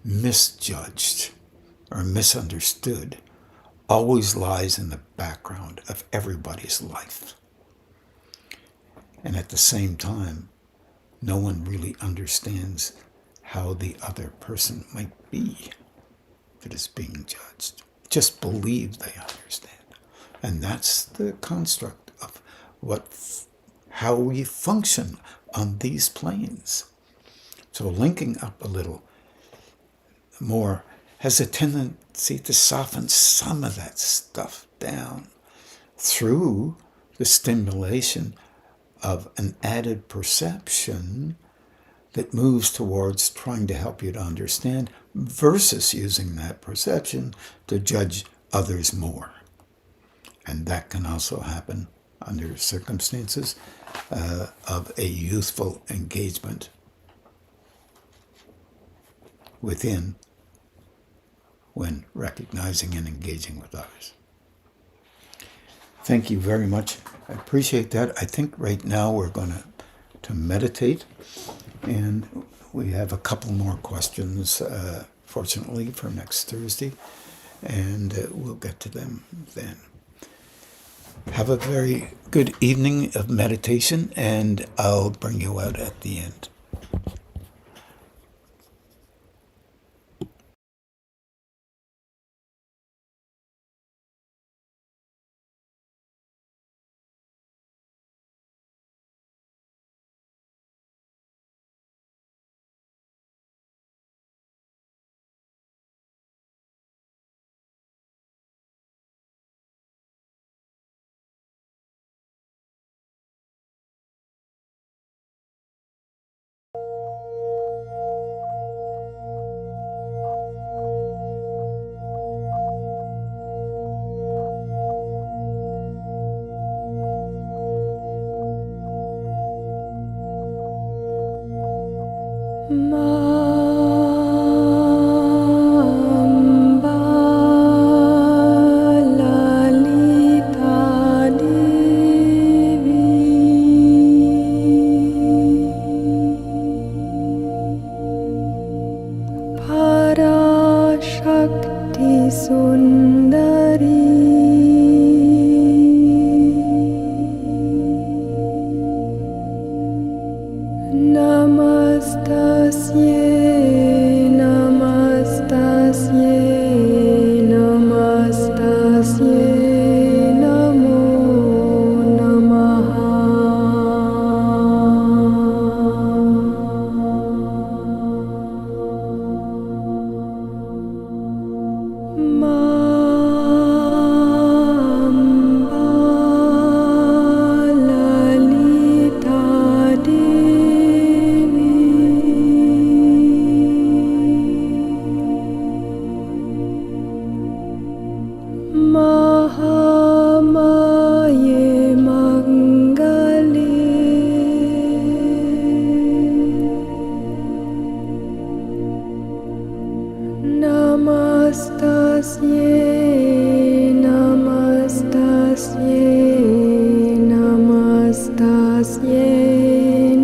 misjudged or misunderstood always lies in the background of everybody's life. And at the same time, no one really understands how the other person might be that is being judged. Just believe they understand. And that's the construct of how we function on these planes. So linking up a little more has a tendency to soften some of that stuff down through the stimulation of an added perception that moves towards trying to help you to understand versus using that perception to judge others more. And that can also happen under circumstances of a youthful engagement within when recognizing and engaging with others. Thank you very much. I appreciate that. I think right now we're going to meditate, and we have a couple more questions, fortunately, for next Thursday, and we'll get to them then. Have a very good evening of meditation, and I'll bring you out at the end.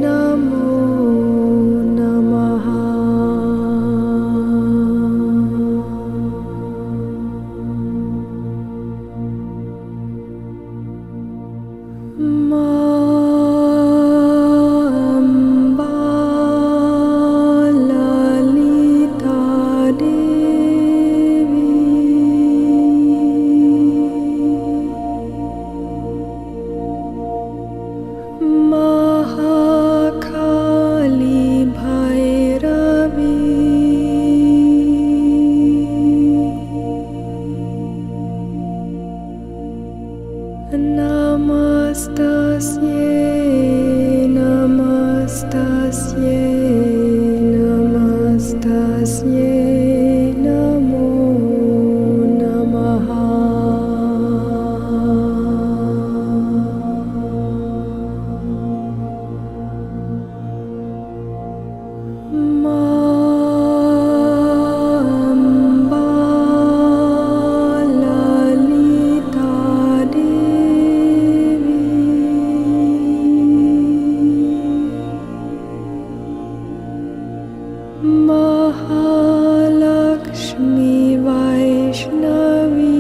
namo namaha. Amba Lalita Devi, Mahakali Bhairavi, Namastasye, namastasye, namastasye, namo namaha. Amba Lalita Devi, Mahalakshmi Vaishnavi,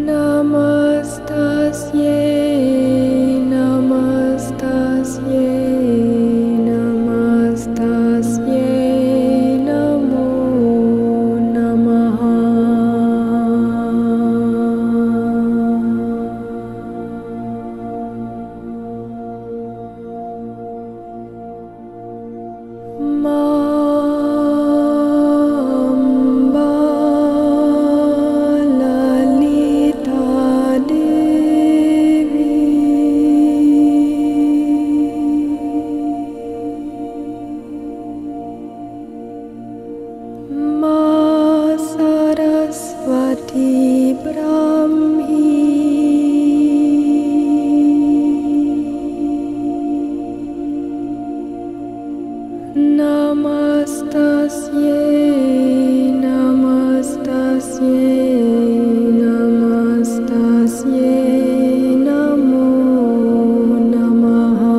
Namastasye, namastasye, namastasye, namo namaha. Amba Lalita Devi, Ma Saraswati Brahmi, Namastasye, namastasye, namastasye, namo namaha.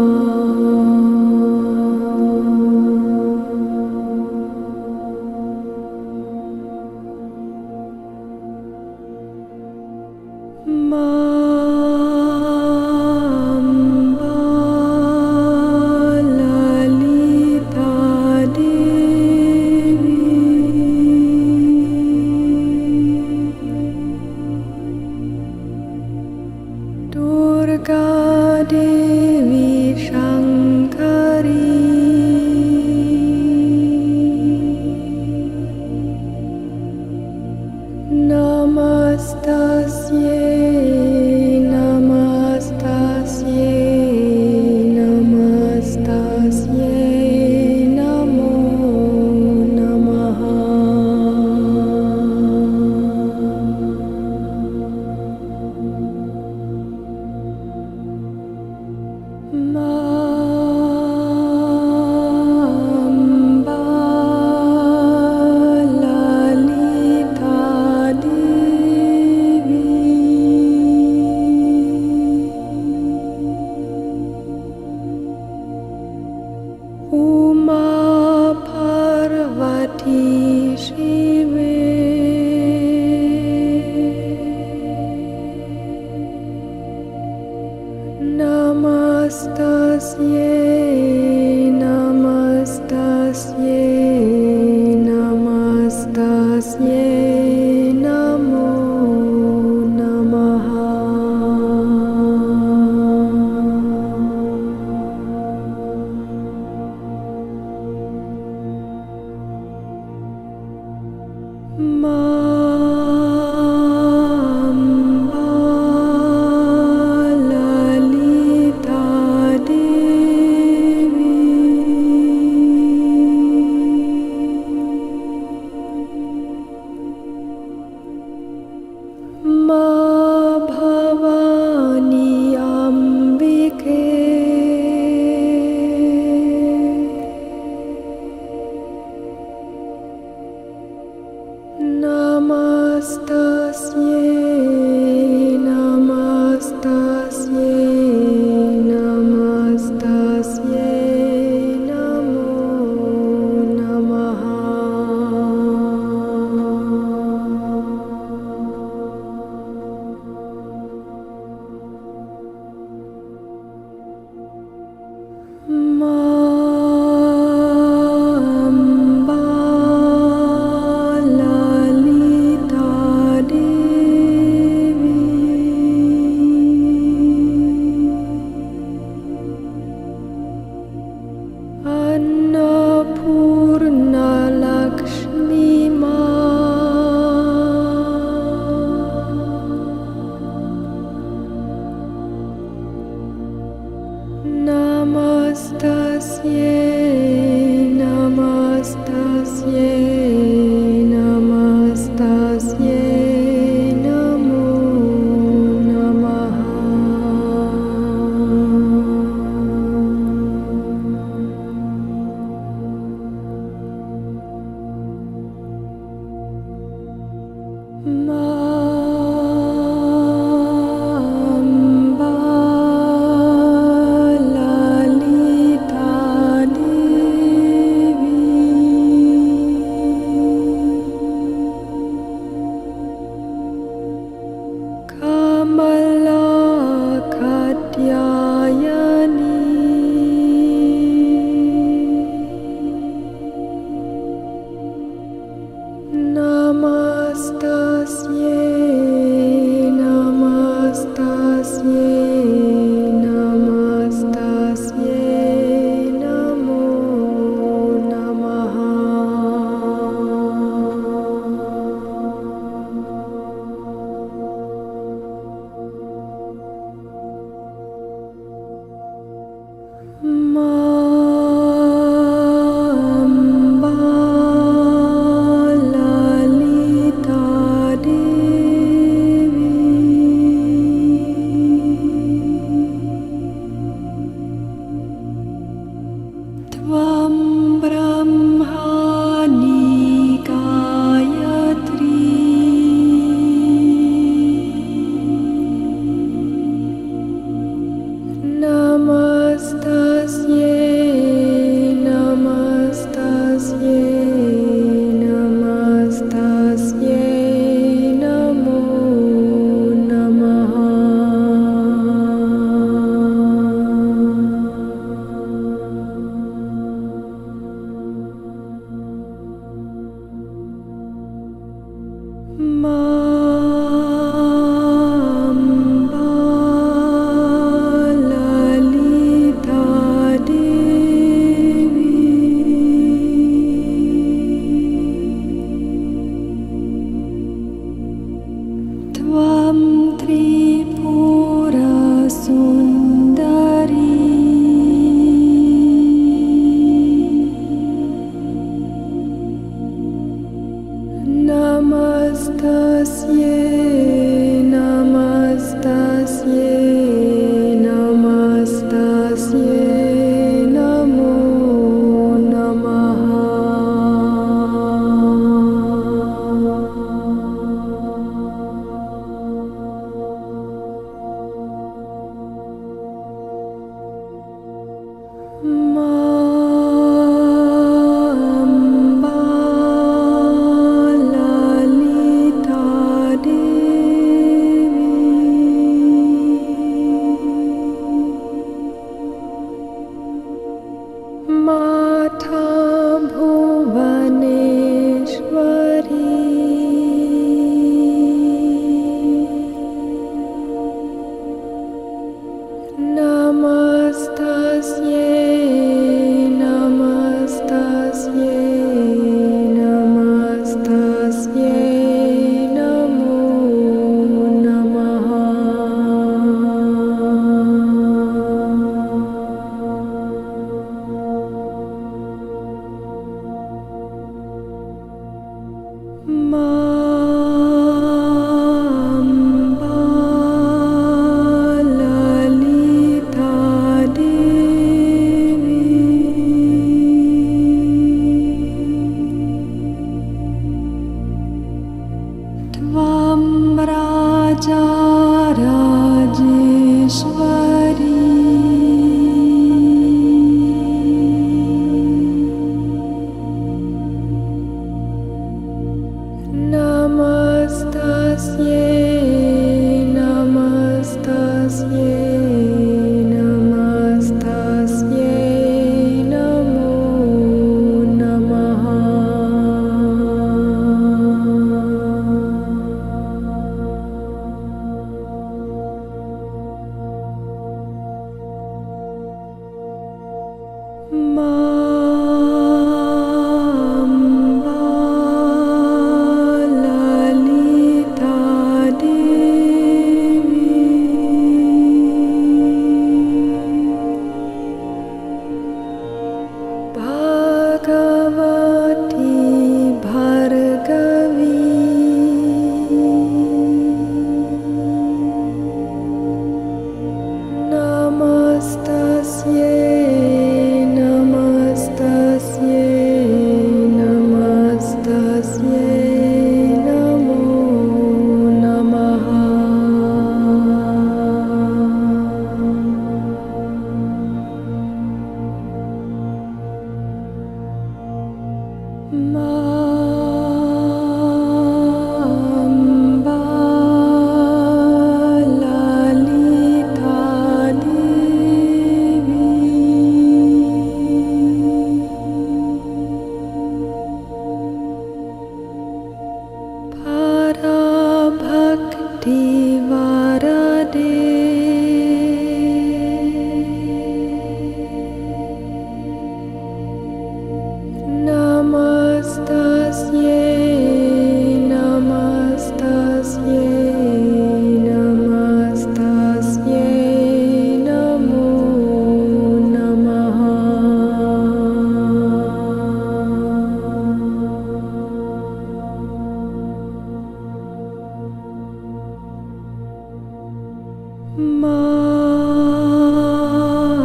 Amba Lalita Devi, Durga Devi Shankari, Namastasye, namastasye, namastasye, namo namaha. Amba Lalita Devi, Uma Parvati Shive, Namastasye, namastasye, namastasye, namo namaha. Amba Lalita Devi,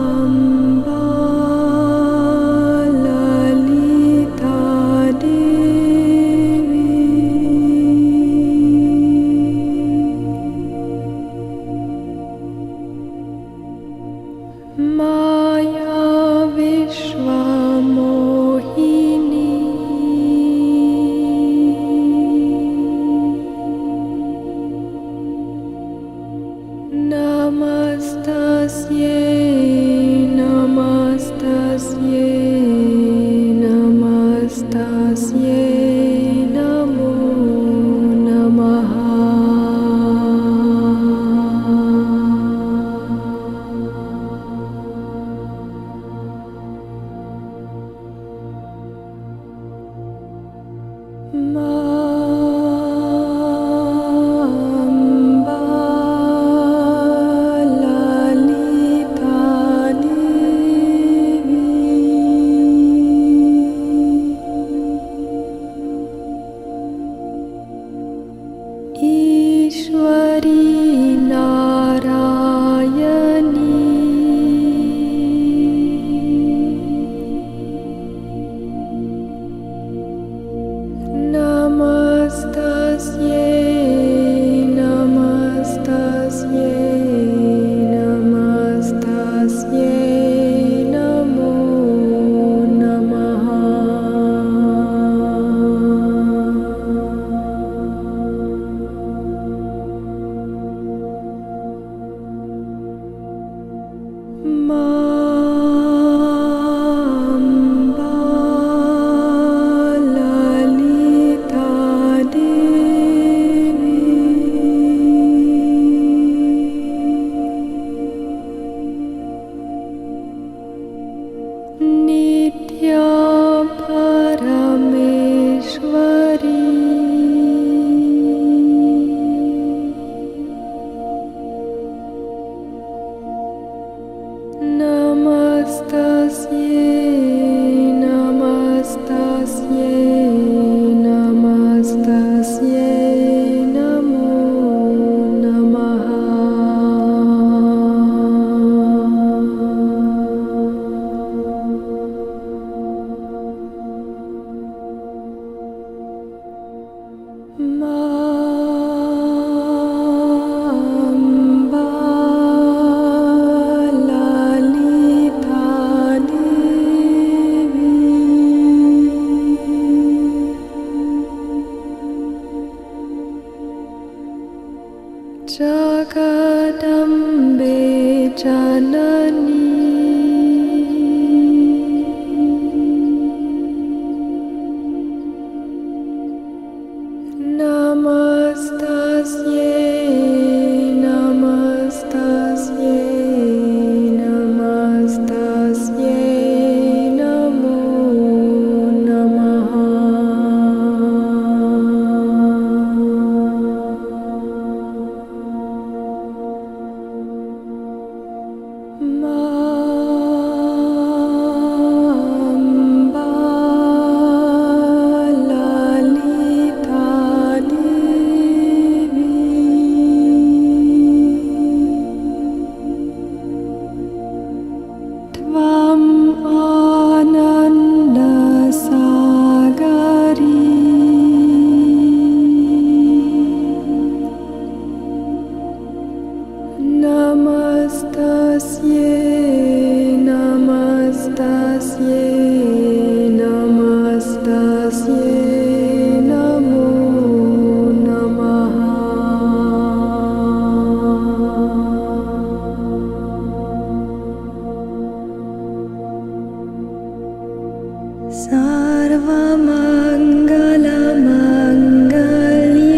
Mamba Lalita Devi Maya Vishwamohini Namastasye, Namastasye, Namastasye, Namo Namaha. Mamba Lalita Devi Ishwari Narayani Namastasye, Namastasye, Namastasye, Namo Namaha. Mamba Lalita Devi Nitya Parameshwari Namastasye, Namastasye, Namastasye, Namo Namaha. Mamba Lalita Devi Jagadambe Janani Namastasye, Namastasye, Namastasye, Namo Namaha. Mamba Lalita Devi Tvam Ananda Sagari Namastasye, Namastasye, Namastasye, Namo Namaha. Sarvamangalamangale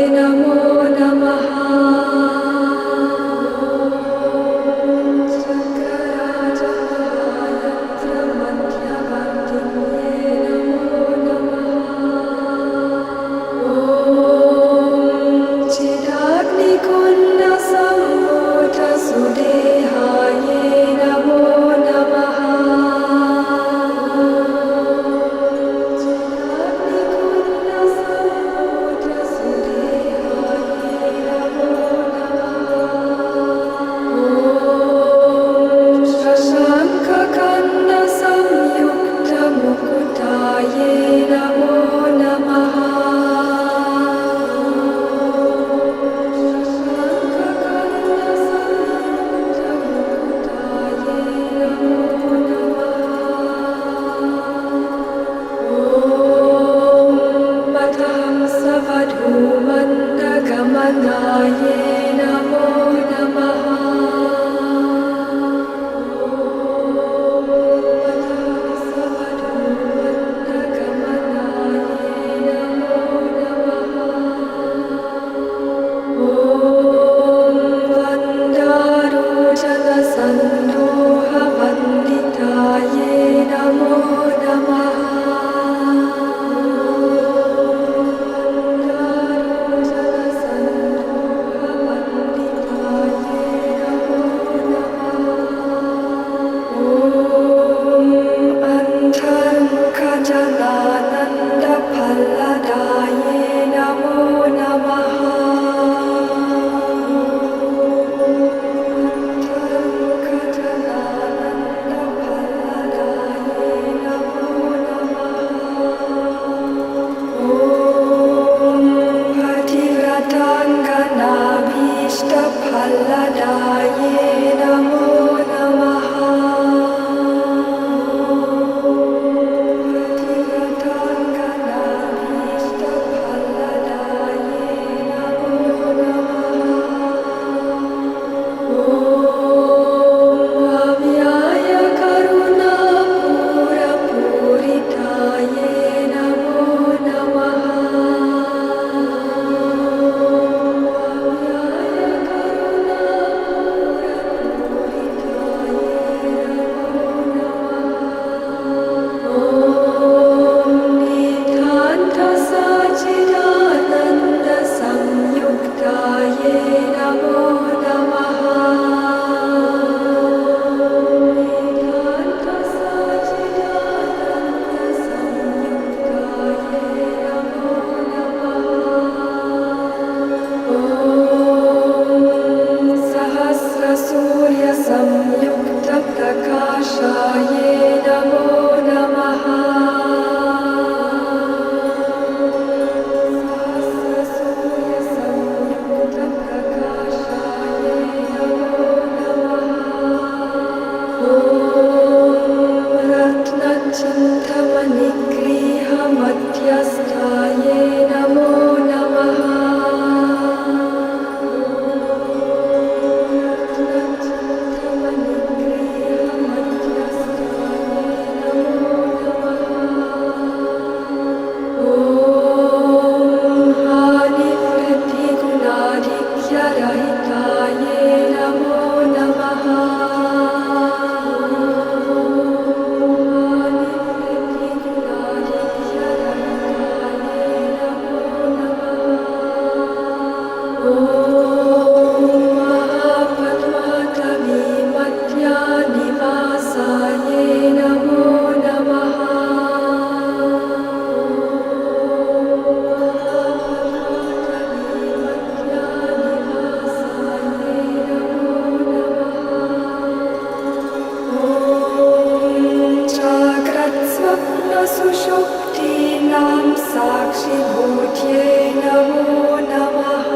namo namaha. साक्षिभूत्यै नमो नमः।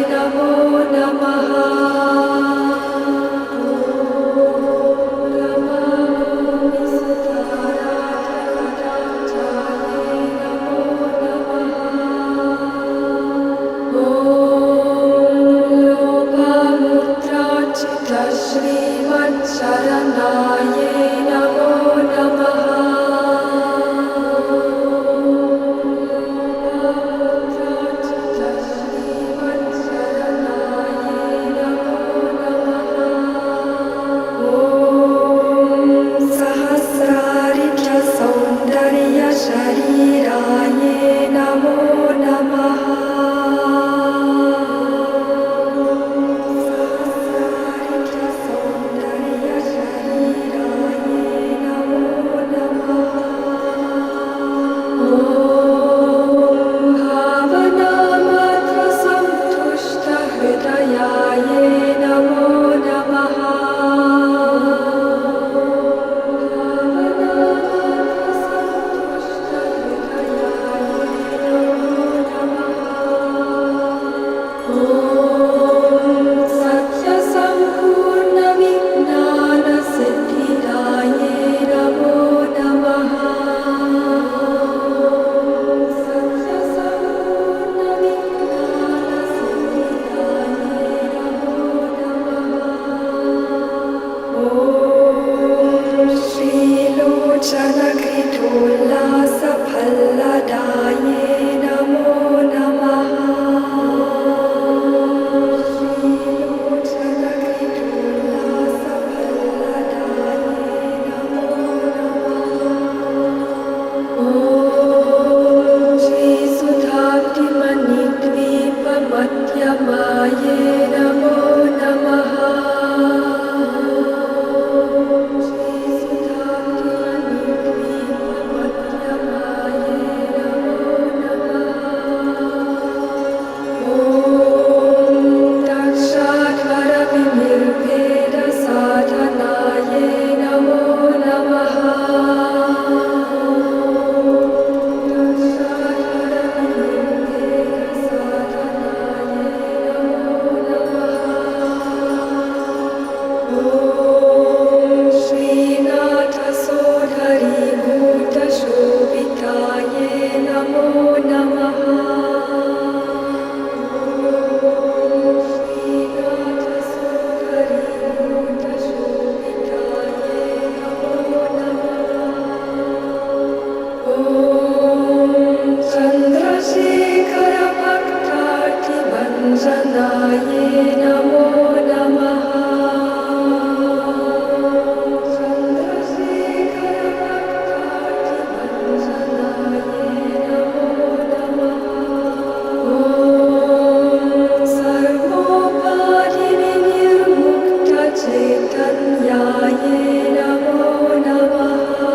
namo namaha. Sharanaye namo namaha. Sahasrarikya saundarya shariraye namo namaha. Sahasrarikya saundarya shariraye namo namaha. Bhavanamatra santushta hridayaye namo namaha. Chanakritullasapalladaye namo namaha. Chanakritullasapalladaye namo namaha. Om Shri Sudhaktimanidvipamadhyamaye namo namaha. Chandrasekharabhaktartibhanjanaye namo namaha. Chandrasekharabhaktartibhanjanaye namo namaha. Om Sarvoparivinirmuktachetanyaye namo namaha.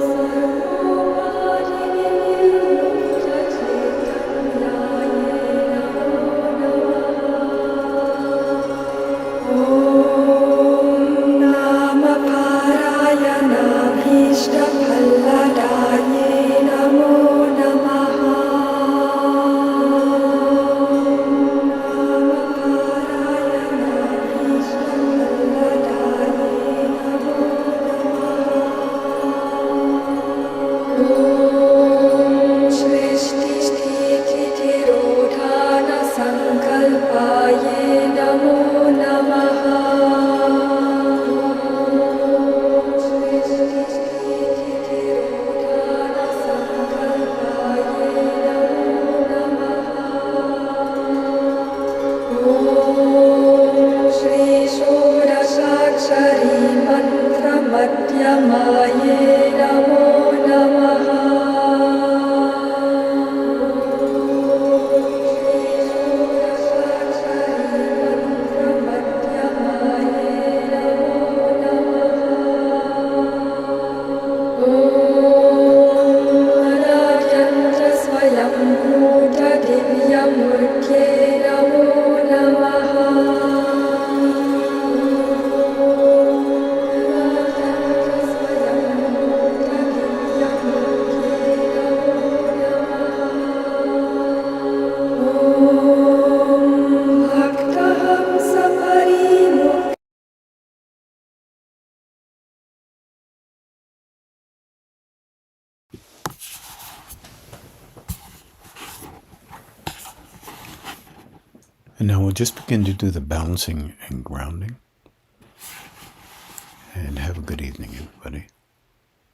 Sarvoparivinirmuktachetanyaye And now we'll just begin to do the balancing and grounding. And have a good evening, everybody.